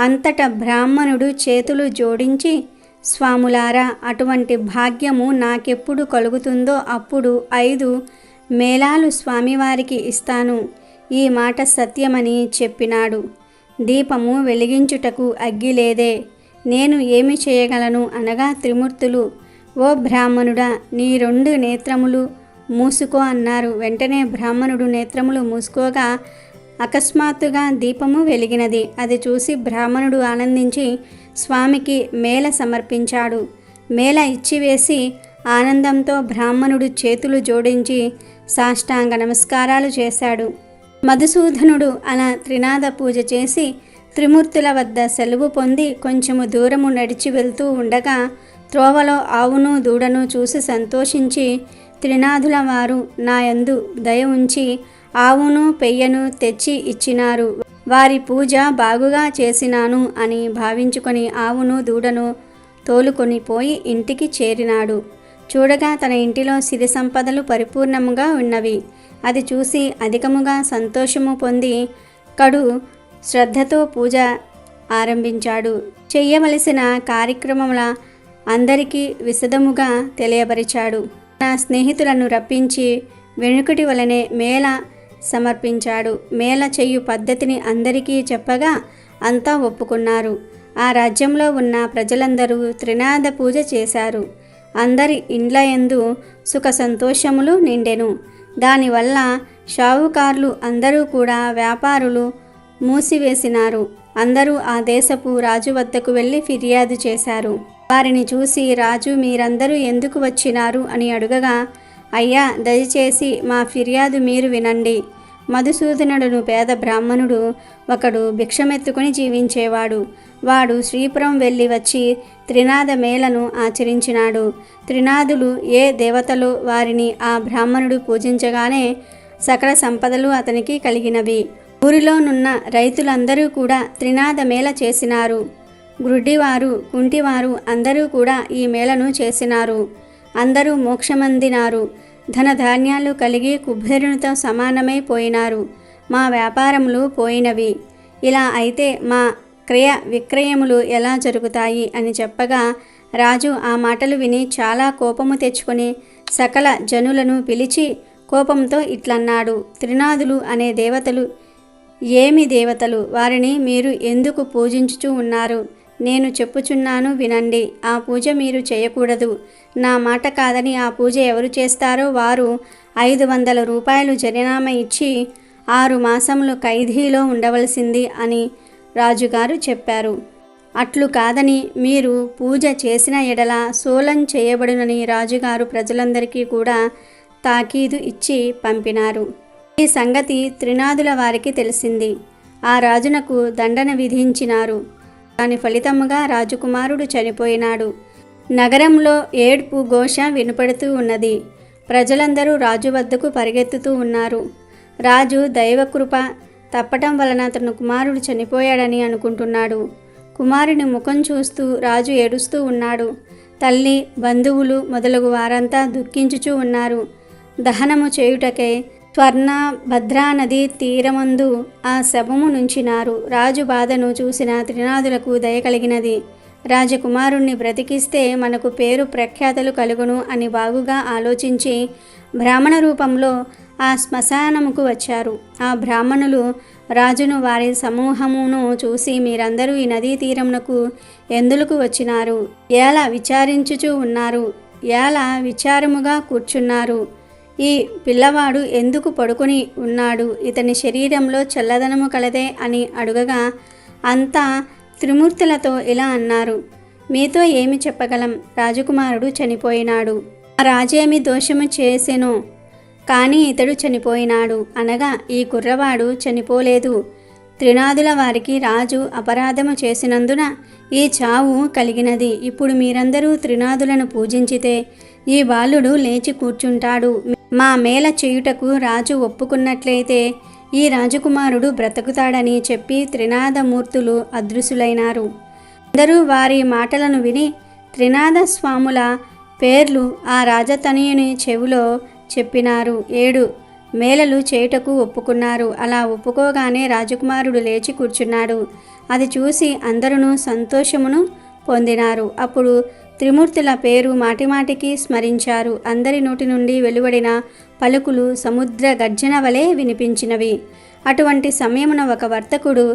అంతటా బ్రాహ్మణుడు చేతులు జోడించి, స్వాములారా, అటువంటి భాగ్యము నాకెప్పుడు కలుగుతుందో అప్పుడు 5 మేళాలు స్వామివారికి ఇస్తాను. ఈ మాట సత్యమని చెప్పినాడు. దీపము వెలిగించుటకు అగ్గి లేదే, నేను ఏమి చేయగలను అనగా త్రిమూర్తులు, ఓ బ్రాహ్మణుడా, నీ 2 నేత్రములు మూసుకో అన్నారు. వెంటనే బ్రాహ్మణుడు నేత్రములు మూసుకోగా అకస్మాత్తుగా దీపము వెలిగినది. అది చూసి బ్రాహ్మణుడు ఆనందించి స్వామికి మేళ సమర్పించాడు. మేళ ఇచ్చివేసి ఆనందంతో బ్రాహ్మణుడు చేతులు జోడించి సాష్టాంగ నమస్కారాలు చేశాడు. మధుసూదనుడు అలా త్రినాద పూజ చేసి త్రిమూర్తుల వద్ద సెలవు పొంది కొంచెము దూరము నడిచి వెళ్తూ ఉండగా త్రోవలో ఆవును దూడను చూసి సంతోషించి, త్రినాథుల వారు నాయందు దయ ఉంచి ఆవును పెయ్యను తెచ్చి ఇచ్చినారు. వారి పూజ బాగుగా చేసినాను అని భావించుకొని ఆవును దూడను తోలుకొని పోయి ఇంటికి చేరినాడు. చూడగా తన ఇంటిలో సిరి సంపదలు పరిపూర్ణముగా ఉన్నవి. అది చూసి అధికముగా సంతోషము పొంది కడు శ్రద్ధతో పూజ ఆరంభించాడు. చెయ్యవలసిన కార్యక్రమముల అందరికీ విశదముగా తెలియపరిచాడు. నా స్నేహితులను రప్పించి వెనుకటి వలనే మేళ సమర్పించాడు. మేళ చెయ్యు పద్ధతిని అందరికీ చెప్పగా అంతా ఒప్పుకున్నారు. ఆ రాజ్యంలో ఉన్న ప్రజలందరూ త్రినాద పూజ చేశారు. అందరి ఇండ్లయందు సుఖ సంతోషములు నిండెను. దానివల్ల షావుకారులు అందరూ కూడా వ్యాపారులు మూసివేసినారు. అందరూ ఆ దేశపు రాజు వద్దకు వెళ్ళి ఫిర్యాదు చేశారు. వారిని చూసి రాజు, మీరందరూ ఎందుకు వచ్చినారు అని అడుగగా, అయ్యా, దయచేసి మా ఫిర్యాదు మీరు వినండి. మధుసూదనుడును పేద బ్రాహ్మణుడు ఒకడు భిక్షమెత్తుకుని జీవించేవాడు. వాడు శ్రీపురం వెళ్ళి వచ్చి త్రినాద మేళను ఆచరించినాడు. త్రినాదులు ఏ దేవతలో వారిని ఆ బ్రాహ్మణుడు పూజించగానే సకల సంపదలు అతనికి కలిగినవి. ఊరిలోనున్న రైతులందరూ కూడా త్రినాద మేళ చేసినారు. గ్రుడ్డివారు, కుంటివారు అందరూ కూడా ఈ మేళను చేసినారు. అందరూ మోక్షమందినారు. ధనధాన్యాలు కలిగి కుబేరునితో సమానమై పోయినారు. మా వ్యాపారములు పోయినవి. ఇలా అయితే మా క్రయ విక్రయములు ఎలా జరుగుతాయి అని చెప్పగా, రాజు ఆ మాటలు విని చాలా కోపము తెచ్చుకొని సకల జనులను పిలిచి కోపంతో ఇట్లన్నాడు, త్రినాదులు అనే దేవతలు ఏమి దేవతలు? వారిని మీరు ఎందుకు పూజించుచూ ఉన్నారు? నేను చెప్పుచున్నాను వినండి. ఆ పూజ మీరు చేయకూడదు. నా మాట కాదని ఆ పూజ ఎవరు చేస్తారో వారు 500 రూపాయలు జరిమానా ఇచ్చి 6 మాసములు ఖైదీలో ఉండవలసింది అని రాజుగారు చెప్పారు. అట్లు కాదని మీరు పూజ చేసిన ఎడల సోలం చేయబడునని రాజుగారు ప్రజలందరికీ కూడా తాకీదు ఇచ్చి పంపినారు. ఈ సంగతి త్రినాదుల వారికి తెలిసింది. ఆ రాజునకు దండన విధించినారు. దాని ఫలితముగా రాజకుమారుడు చనిపోయినాడు. నగరంలో ఏడ్పు ఘోష వినపడుతూ ఉన్నది. ప్రజలందరూ రాజు వద్దకు పరిగెత్తుతూ ఉన్నారు. రాజు దైవకృప తప్పటం వలన తన కుమారుడు చనిపోయాడని అనుకుంటున్నాడు. కుమారుని ముఖం చూస్తూ రాజు ఏడుస్తూ ఉన్నాడు. తల్లి, బంధువులు మొదలగు వారంతా దుఃఖించుచూ ఉన్నారు. దహనము చేయుటకై స్వర్ణ భద్రా నది తీరమందు ఆ శవము నుంచినారు. రాజు బాధను చూసిన త్రినాదులకు దయ కలిగినది. రాజకుమారుణ్ణి బ్రతికిస్తే మనకు పేరు ప్రఖ్యాతలు కలుగును అని బాగుగా ఆలోచించి బ్రాహ్మణ రూపంలో ఆ శ్మశానముకు వచ్చారు. ఆ బ్రాహ్మణులు రాజును వారి సమూహమును చూసి, మీరందరూ ఈ నదీ తీరమునకు ఎందులకు వచ్చినారు? ఎలా విచారించుచూ ఉన్నారు? ఎలా విచారముగా కూర్చున్నారు? ఈ పిల్లవాడు ఎందుకు పడుకొని ఉన్నాడు? ఇతని శరీరంలో చల్లదనము కలదే అని అడుగగా అంతా త్రిమూర్తులతో ఇలా అన్నారు, మీతో ఏమి చెప్పగలం? రాజకుమారుడు చనిపోయినాడు. ఆ రాజేమి దోషము చేసెనో కానీ ఇతడు చనిపోయినాడు అనగా, ఈ కుర్రవాడు చనిపోలేదు. త్రినాదుల వారికి రాజు అపరాధము చేసినందున ఈ చావు కలిగినది. ఇప్పుడు మీరందరూ త్రినాదులను పూజించితే ఈ బాలుడు లేచి కూర్చుంటాడు. మా మేల చేయుటకు రాజు ఒప్పుకున్నట్లయితే ఈ రాజకుమారుడు బ్రతుకుతాడని చెప్పి త్రినాదమూర్తులు అదృశ్యులైనారు. అందరూ వారి మాటలను విని త్రినాద స్వాముల పేర్లు ఆ రాజతనయుని చెవిలో చెప్పినారు. 7 మేళలు చేయుటకు ఒప్పుకున్నారు. అలా ఒప్పుకోగానే రాజకుమారుడు లేచి కూర్చున్నాడు. అది చూసి అందరూ సంతోషమును పొందినారు. అప్పుడు త్రిమూర్తుల పేరు మాటిమాటికి స్మరించారు. అందరి నోటి నుండి వెలువడిన పలుకులు సముద్ర గర్జన వలె వినిపించినవి. అటువంటి సమయమున ఒక వర్తకుడు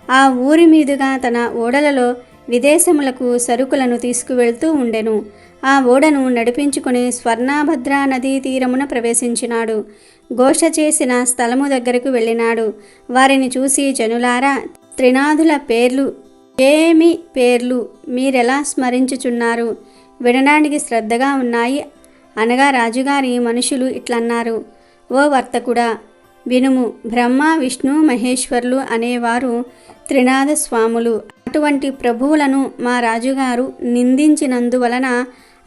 ఆ ఊరి మీదుగా తన ఓడలలో విదేశములకు సరుకులను తీసుకువెళ్తూ ఉండెను. ఆ ఓడను నడిపించుకుని స్వర్ణభద్రా నదీ తీరమున ప్రవేశించినాడు. ఘోష చేసిన స్థలము దగ్గరకు వెళ్ళినాడు. వారిని చూసి, జనులారా, త్రినాదుల పేర్లు ఏమి పేర్లు మీరెలా స్మరించుచున్నారు? వినడానికి శ్రద్ధగా ఉన్నాయి అనగా రాజుగారి మనుషులు ఇట్లన్నారు, ఓ వర్తకుడా, వినుము. బ్రహ్మ, విష్ణు, మహేశ్వరులు అనేవారు త్రినాద స్వాములు. అటువంటి ప్రభువులను మా రాజుగారు నిందించినందువలన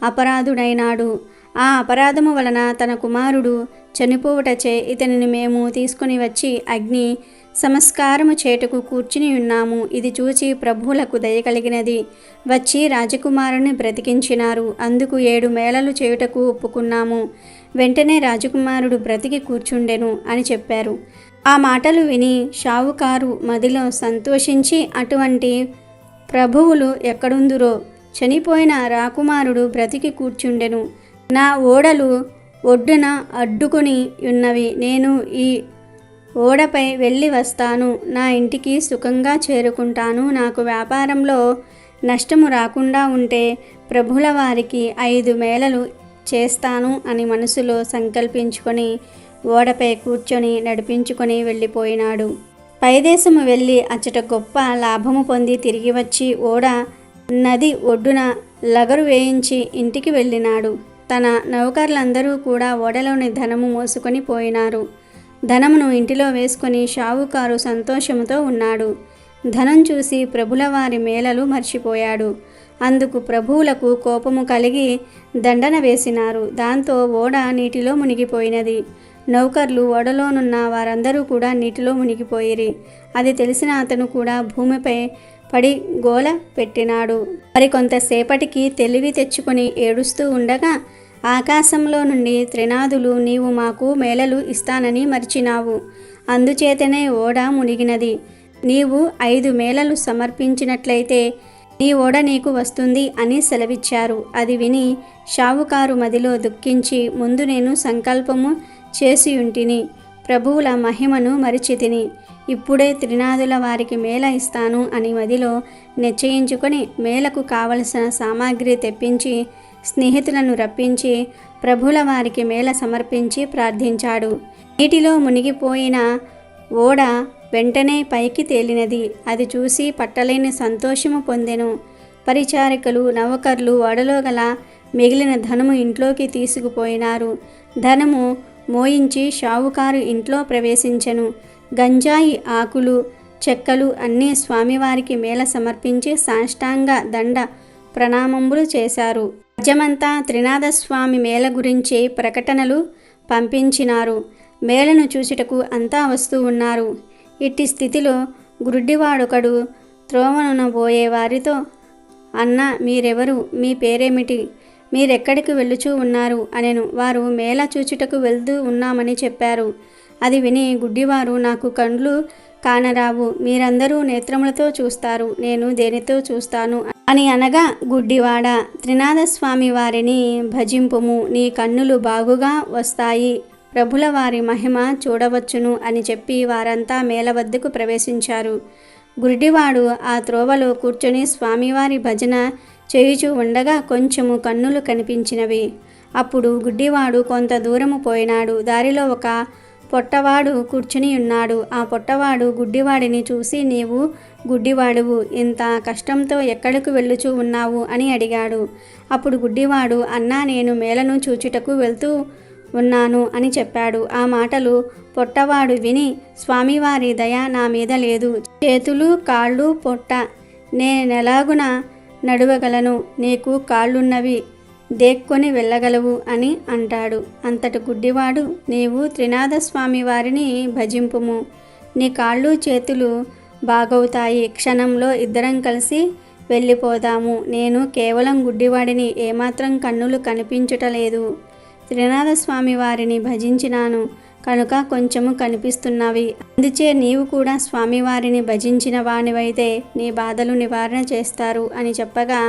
అపరాధుడైనాడు. ఆ అపరాధము వలన తన కుమారుడు చనిపోవుటచే ఇతనిని మేము తీసుకుని వచ్చి అగ్ని సంస్కారము చేటుకు కూర్చుని ఉన్నాము. ఇది చూచి ప్రభువులకు దయ కలిగినది. వచ్చి రాజకుమారుని బ్రతికించినారు. అందుకు 7 మేళలు చేయుటకు ఒప్పుకున్నాము. వెంటనే రాజకుమారుడు బ్రతికి కూర్చుండెను అని చెప్పారు. ఆ మాటలు విని షావుకారు మదిలో సంతోషించి, అటువంటి ప్రభువులు ఎక్కడుందురో, చనిపోయిన రాకుమారుడు బ్రతికి కూర్చుండెను. నా ఓడలు ఒడ్డున అడ్డుకొని ఉన్నవి. నేను ఈ ఓడపై వెళ్ళి వస్తాను. నా ఇంటికి సుఖంగా చేరుకుంటాను. నాకు వ్యాపారంలో నష్టము రాకుండా ఉంటే ప్రభుల వారికి 5 మేళలు చేస్తాను అని మనసులో సంకల్పించుకొని ఓడపై కూర్చొని నడిపించుకొని వెళ్ళిపోయినాడు. పైదేశము వెళ్ళి అచ్చట గొప్ప లాభము పొంది తిరిగి వచ్చి ఓడ నది ఒడ్డున లగరు వేయించి ఇంటికి వెళ్ళినాడు. తన నౌకర్లందరూ కూడా ఓడలోని ధనము మోసుకొని పోయినారు. ధనమును ఇంటిలో వేసుకొని షావుకారు సంతోషముతో ఉన్నాడు. ధనం చూసి ప్రభుల వారి మేళలు మర్చిపోయాడు. అందుకు ప్రభువులకు కోపము కలిగి దండన వేసినారు. దాంతో ఓడ నీటిలో మునిగిపోయినది. నౌకర్లు ఓడలోనున్న వారందరూ కూడా నీటిలో మునిగిపోయిరి. అది తెలిసిన అతను కూడా భూమిపై పడి గోల పెట్టినాడు. మరి కొంతసేపటికి తెలివి తెచ్చుకొని ఏడుస్తూ ఉండగా ఆకాశంలో నుండి త్రినాదులు, నీవు మాకు మేళలు ఇస్తానని మరిచినావు, అందుచేతనే ఓడ మునిగినది. నీవు 5 మేళలు సమర్పించినట్లయితే నీ ఓడ నీకు వస్తుంది అని సెలవిచ్చారు. అది విని షావుకారు మదిలో దుఃఖించి, ముందు నేను సంకల్పము చేసియుంటిని, ప్రభువుల మహిమను మరిచితిని, ఇప్పుడే త్రినాదుల వారికి మేళ ఇస్తాను అని మదిలో నిశ్చయించుకొని మేళకు కావలసిన సామాగ్రి తెప్పించి స్నేహితులను రప్పించి ప్రభుల వారికి మేళ సమర్పించి ప్రార్థించాడు. నీటిలో మునిగిపోయిన ఓడ వెంటనే పైకి తేలినది. అది చూసి పట్టలేని సంతోషము పొందెను. పరిచారికలు, నౌకర్లు ఓడలో గల మిగిలిన ధనము ఇంట్లోకి తీసుకుపోయినారు. ధనము మోయించి షావుకారు ఇంట్లో ప్రవేశించెను. గంజాయి ఆకులు, చెక్కలు అన్నీ స్వామివారికి మేళ సమర్పించి సాష్టాంగ దండ ప్రణామములు చేశారు. రాజ్యమంతా త్రినాథస్వామి మేళ గురించి ప్రకటనలు పంపించినారు. మేళను చూచుటకు అంతా వస్తూ ఉన్నారు. ఇట్టి స్థితిలో గుడ్డివాడొకడు త్రోవనునబోయే వారితో, అన్న, మీరెవరు? మీ పేరేమిటి? మీరెక్కడికి వెళ్ళుచూ ఉన్నారు అనెను. వారు మేళ చూచుటకు వెళ్తూ ఉన్నామని చెప్పారు. అది విని గుడ్డివారు, నాకు కండ్లు కానరావు, మీరందరూ నేత్రములతో చూస్తారు, నేను దేనితో చూస్తాను అని అనగా, గుడ్డివాడ, త్రినాథస్వామి వారిని భజింపుము, నీ కన్నులు బాగుగా వస్తాయి, ప్రభుల వారి మహిమ చూడవచ్చును అని చెప్పి వారంతా మేళ వద్దకు ప్రవేశించారు. గుడ్డివాడు ఆ త్రోవలో కూర్చొని స్వామివారి భజన చేయుచూ ఉండగా కొంచెము కన్నులు కనిపించినవి. అప్పుడు గుడ్డివాడు కొంత దూరము పోయినాడు. దారిలో ఒక పొట్టవాడు కూర్చుని ఉన్నాడు. ఆ పొట్టవాడు గుడ్డివాడిని చూసి, నీవు గుడ్డివాడువు, ఇంత కష్టంతో ఎక్కడికి వెళ్ళుచూ ఉన్నావు అని అడిగాడు. అప్పుడు గుడ్డివాడు, అన్నా, నేను మేళను చూచుటకు వెళ్తూ ఉన్నాను అని చెప్పాడు. ఆ మాటలు పొట్టవాడు విని, స్వామివారి దయ నా మీద లేదు, చేతులు కాళ్ళు పొట్ట, నేనెలాగున నడవగలను, నీకు కాళ్ళున్నవి, దేక్కొని వెళ్ళగలవు అని అంటాడు. అంతటి గుడ్డివాడు, నీవు త్రినాథస్వామి వారిని భజింపుము, నీ కాళ్ళు చేతులు బాగవుతాయి, క్షణంలో ఇద్దరం కలిసి వెళ్ళిపోదాము, నేను కేవలం గుడ్డివాడిని, ఏమాత్రం కన్నులు కనిపించుటలేదు, త్రినాథస్వామి వారిని భజించినాను కనుక కొంచెము కనిపిస్తున్నవి, అందుచే నీవు కూడా స్వామివారిని భజించిన వానివైతే నీ బాధలు నివారణ చేస్తారు అని చెప్పగా,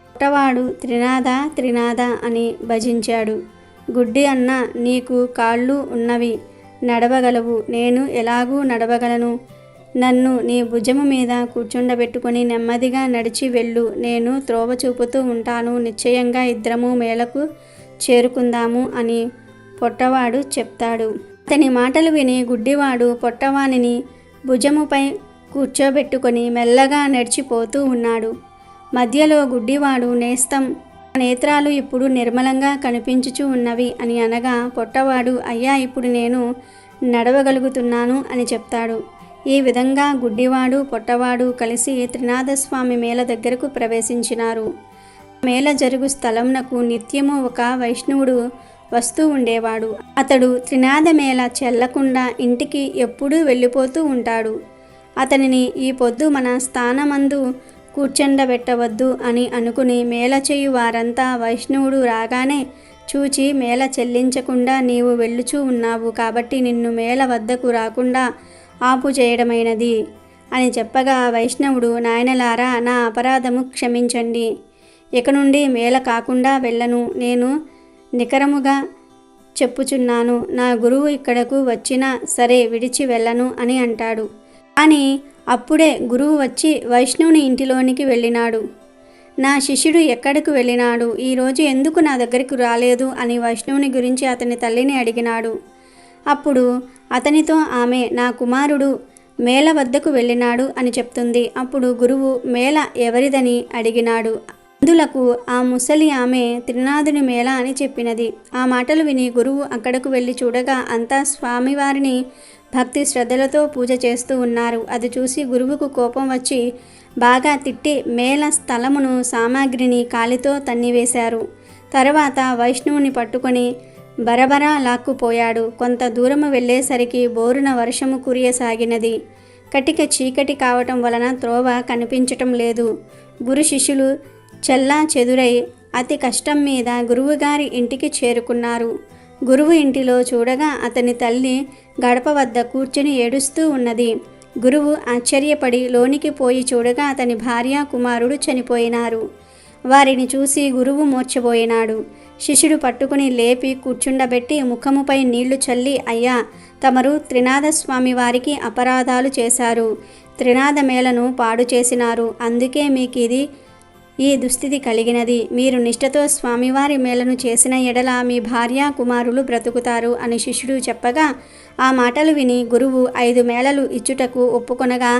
పొట్టవాడు త్రినాథ త్రినాథ అని భజించాడు. గుడ్డి అన్న, నీకు కాళ్ళు ఉన్నవి, నడవగలవు, నేను ఎలాగూ నడవగలను, నన్ను నీ భుజము మీద కూర్చుండబెట్టుకొని నెమ్మదిగా నడిచి వెళ్ళు, నేను త్రోవ చూపుతూ ఉంటాను, నిశ్చయంగా ఇద్దరము మేళకు చేరుకుందాము అని పొట్టవాడు చెప్తాడు. అతని మాటలు విని గుడ్డివాడు పొట్టవానిని భుజముపై కూర్చోబెట్టుకొని మెల్లగా నడిచిపోతూ ఉన్నాడు. మధ్యలో గుడ్డివాడు, నేస్తం, నేత్రాలు ఇప్పుడు నిర్మలంగా కనిపించుచూ ఉన్నవి అని అనగా, పొట్టవాడు, అయ్యా, ఇప్పుడు నేను నడవగలుగుతున్నాను అని చెప్తాడు. ఈ విధంగా గుడ్డివాడు పొట్టవాడు కలిసి త్రినాథస్వామి మేళ దగ్గరకు ప్రవేశించినారు. మేళ జరుగు స్థలంనకు నిత్యము ఒక వైష్ణవుడు వస్తూ ఉండేవాడు. అతడు త్రినాథ మేళ చెల్లకుండా ఇంటికి ఎప్పుడూ వెళ్ళిపోతూ ఉంటాడు. అతనిని ఈ పొద్దు మన స్థానమందు కూర్చుండబెట్టవద్దు అని అనుకుని మేళ చేయు వారంతా వైష్ణవుడు రాగానే చూచి మేళ చెల్లించకుండా నీవు వెళ్ళుచూ ఉన్నావు కాబట్టి నిన్ను మేళ వద్దకు రాకుండా ఆపు చేయడమైనది అని చెప్పగా, వైష్ణవుడు, నాయనలారా, నా అపరాధము క్షమించండి, ఇక నుండి మేళ కాకుండా వెళ్ళను, నేను నికరముగా చెప్పుచున్నాను, నా గురువు ఇక్కడకు వచ్చినా సరే విడిచి వెళ్ళను అని అంటాడు. అని అప్పుడే గురువు వచ్చి వైష్ణవుని ఇంటిలోనికి వెళ్ళినాడు. నా శిష్యుడు ఎక్కడికి వెళ్ళినాడు, ఈరోజు ఎందుకు నా దగ్గరికి రాలేదు అని వైష్ణవుని గురించి అతని తల్లిని అడిగినాడు. అప్పుడు అతనితో ఆమె, నా కుమారుడు మేళ వద్దకు వెళ్ళినాడు అని చెప్తుంది. అప్పుడు గురువు మేళ ఎవరిదని అడిగినాడు. అందులకు ఆ ముసలి ఆమె త్రినాథుని మేళ అని చెప్పినది. ఆ మాటలు విని గురువు అక్కడకు వెళ్ళి చూడగా అంతా స్వామివారిని భక్తి శ్రద్ధలతో పూజ చేస్తూ ఉన్నారు. అది చూసి గురువుకు కోపం వచ్చి బాగా తిట్టి మేళ స్థలమును సామాగ్రిని కాలితో తన్నివేశారు. తర్వాత వైష్ణవుని పట్టుకొని బరబరా లాక్కుపోయాడు. కొంత దూరము వెళ్ళేసరికి బోరున వర్షము కురియసాగినది. కటిక చీకటి కావటం వలన త్రోవ కనిపించటం లేదు. గురు శిష్యులు చెల్లా చెదురై అతి కష్టం మీద గురువుగారి ఇంటికి చేరుకున్నారు. గురువు ఇంటిలో చూడగా అతని తల్లి గడప వద్ద కూర్చుని ఏడుస్తూ ఉన్నది. గురువు ఆశ్చర్యపడి లోనికి పోయి చూడగా అతని భార్య కుమారుడు చనిపోయినారు. వారిని చూసి గురువు మూర్ఛపోయినాడు. శిష్యుడు పట్టుకుని లేపి కూర్చుండబెట్టి ముఖముపై నీళ్లు చల్లి, అయ్యా, తమరు త్రినాథస్వామి వారికి అపరాధాలు చేశారు, త్రినాథ మేళను పాడు చేసినారు, అందుకే మీకు ఈ దుస్థితి కలిగినది. మీరు నిష్ఠతో స్వామివారి మేళను చేసిన ఎడల మీ భార్య కుమారులు బ్రతుకుతారు అని శిష్యుడు చెప్పగా ఆ మాటలు విని గురువు 5 మేళలు ఇచ్చుటకు ఒప్పుకొనగా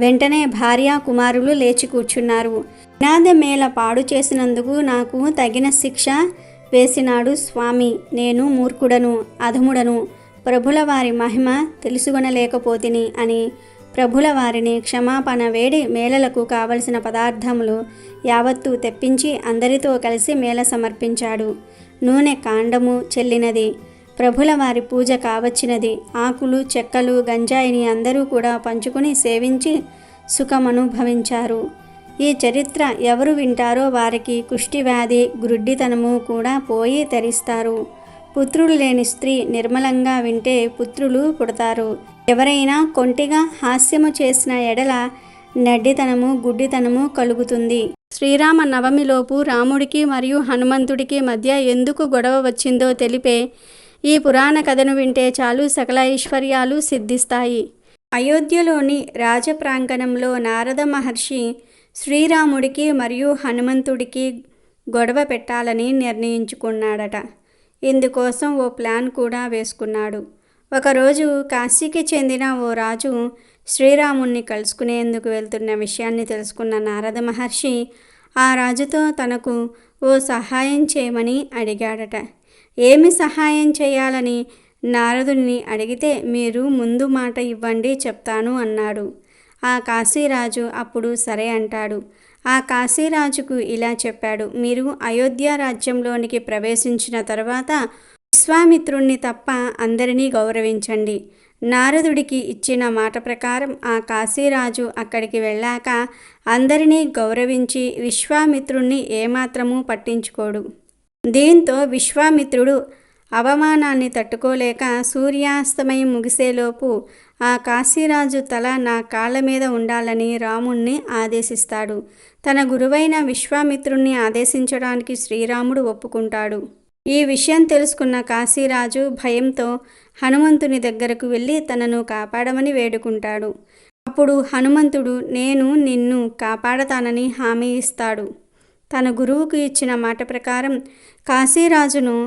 వెంటనే భార్య కుమారులు లేచి కూర్చున్నారు. నినాద మేళ పాడు చేసినందుకు నాకు తగిన శిక్ష వేసినాడు స్వామి. నేను మూర్ఖుడను, అధముడను, ప్రభుల వారి మహిమ తెలుసుకొనలేకపోతిని అని ప్రభుల వారిని క్షమాపణ వేడి మేళలకు కావలసిన పదార్థములు యావత్తు తెప్పించి అందరితో కలిసి మేళ సమర్పించాడు. నూనె కాండము చెల్లినది. ప్రభుల వారి పూజ కావచ్చినది. ఆకులు, చెక్కలు, గంజాయిని అందరూ కూడా పంచుకుని సేవించి సుఖమనుభవించారు. ఈ చరిత్ర ఎవరు వింటారో వారికి కుష్టి వ్యాధి, గ్రుడ్డితనము కూడా పోయి తరిస్తారు. పుత్రులు లేని స్త్రీ నిర్మలంగా వింటే పుత్రులు పుడతారు. ఎవరైనా కొంటిగా హాస్యము చేసిన ఎడల నడ్డితనము, గుడ్డితనము కలుగుతుంది. శ్రీరామ నవమిలోపు రాముడికి మరియు హనుమంతుడికి మధ్య ఎందుకు గొడవ వచ్చిందో తెలిపే ఈ పురాణ కథను వింటే చాలు సకల ఐశ్వర్యాలు సిద్ధిస్తాయి. అయోధ్యలోని రాజప్రాంగణంలో నారద మహర్షి శ్రీరాముడికి మరియు హనుమంతుడికి గొడవ పెట్టాలని నిర్ణయించుకున్నాడట. ఇందుకోసం ఓ ప్లాన్ కూడా వేసుకున్నాడు. ఒకరోజు కాశీకి చెందిన ఓ రాజు శ్రీరాముణ్ణి కలుసుకునేందుకు వెళ్తున్న విషయాన్ని తెలుసుకున్న నారద మహర్షి ఆ రాజుతో తనకు ఓ సహాయం చేయమని అడిగాడట. ఏమి సహాయం చేయాలని నారదుని అడిగితే, మీరు ముందు మాట ఇవ్వండి, చెప్తాను అన్నాడు. ఆ కాశీరాజు అప్పుడు సరే అంటాడు. ఆ కాశీరాజుకు ఇలా చెప్పాడు, మీరు అయోధ్య రాజ్యంలోనికి ప్రవేశించిన తర్వాత విశ్వామిత్రుణ్ణి తప్ప అందరినీ గౌరవించండి. నారదుడికి ఇచ్చిన మాట ప్రకారం ఆ కాశీరాజు అక్కడికి వెళ్ళాక అందరినీ గౌరవించి విశ్వామిత్రుణ్ణి ఏమాత్రమూ పట్టించుకోడు. దీంతో విశ్వామిత్రుడు అవమానాన్ని తట్టుకోలేక సూర్యాస్తమయం ముగిసేలోపు ఆ కాశీరాజు తల నా కాళ్ళ మీద ఉండాలని రాముణ్ణి ఆదేశిస్తాడు. తన గురువైన విశ్వామిత్రుణ్ణి ఆదేశించడానికి శ్రీరాముడు ఒప్పుకుంటాడు. ఈ విషయం తెలుసుకున్న కాశీరాజు భయంతో హనుమంతుని దగ్గరకు వెళ్ళి తనను కాపాడమని వేడుకుంటాడు. అప్పుడు హనుమంతుడు నేను నిన్ను కాపాడతానని హామీ ఇస్తాడు. తన గురువుకు ఇచ్చిన మాట ప్రకారం కాశీరాజును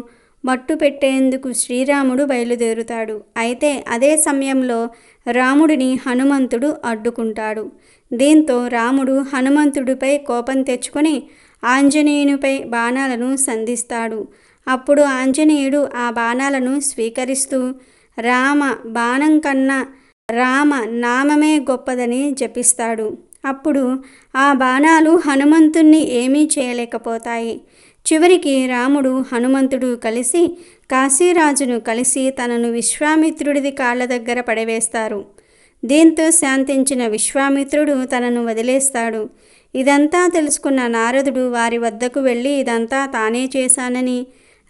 మట్టు పెట్టేందుకు శ్రీరాముడు బయలుదేరుతాడు. అయితే అదే సమయంలో రాముడిని హనుమంతుడు అడ్డుకుంటాడు. దీంతో రాముడు హనుమంతుడిపై కోపం తెచ్చుకొని ఆంజనేయునిపై బాణాలను సంధిస్తాడు. అప్పుడు ఆంజనేయుడు ఆ బాణాలను స్వీకరిస్తూ రామ బాణం కన్నా రామ నామమే గొప్పదని జపిస్తాడు. అప్పుడు ఆ బాణాలు హనుమంతుణ్ణి ఏమీ చేయలేకపోతాయి. చివరికి రాముడు హనుమంతుడు కలిసి కాశీరాజును కలిసి తనను విశ్వామిత్రుడిది కాళ్ళ దగ్గర పడవేస్తారు. దీంతో శాంతించిన విశ్వామిత్రుడు తనను వదిలేస్తాడు. ఇదంతా తెలుసుకున్న నారదుడు వారి వద్దకు వెళ్ళి ఇదంతా తానే చేశానని,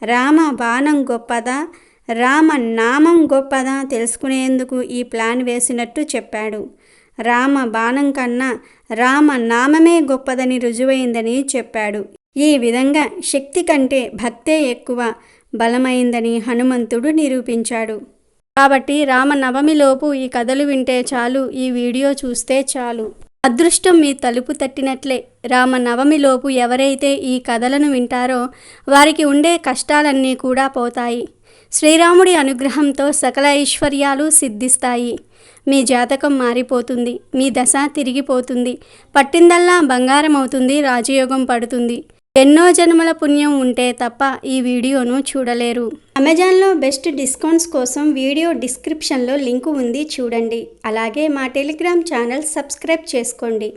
రామ బాణం గొప్పదా, రామ నామం గొప్పదా తెలుసుకునేందుకు ఈ ప్లాన్ వేసినట్టు చెప్పాడు. రామ బాణం కన్నా రామ నామమే గొప్పదని రుజువైందని చెప్పాడు. ఈ విధంగా శక్తి కంటే భక్తే ఎక్కువ, బలమైందని హనుమంతుడు నిరూపించాడు. కాబట్టి రామనవమిలోపు ఈ కథలు వింటే చాలు, ఈ వీడియో చూస్తే చాలు. అదృష్టం మీ తలుపు తట్టినట్లే. రామనవమిలోపు ఎవరైతే ఈ కథలను వింటారో వారికి ఉండే కష్టాలన్నీ కూడా పోతాయి. శ్రీరాముడి అనుగ్రహంతో సకల ఐశ్వర్యాలు సిద్ధిస్తాయి. మీ జాతకం మారిపోతుంది. మీ దశ తిరిగిపోతుంది. పట్టిందల్లా బంగారం అవుతుంది. రాజయోగం పడుతుంది. ఎన్నో జన్మల పుణ్యం ఉంటే తప్ప ఈ వీడియోను చూడలేరు. అమెజాన్లో బెస్ట్ డిస్కౌంట్స్ కోసం వీడియో డిస్క్రిప్షన్లో లింకు ఉంది, చూడండి. అలాగే మా టెలిగ్రామ్ ఛానల్ సబ్స్క్రైబ్ చేసుకోండి.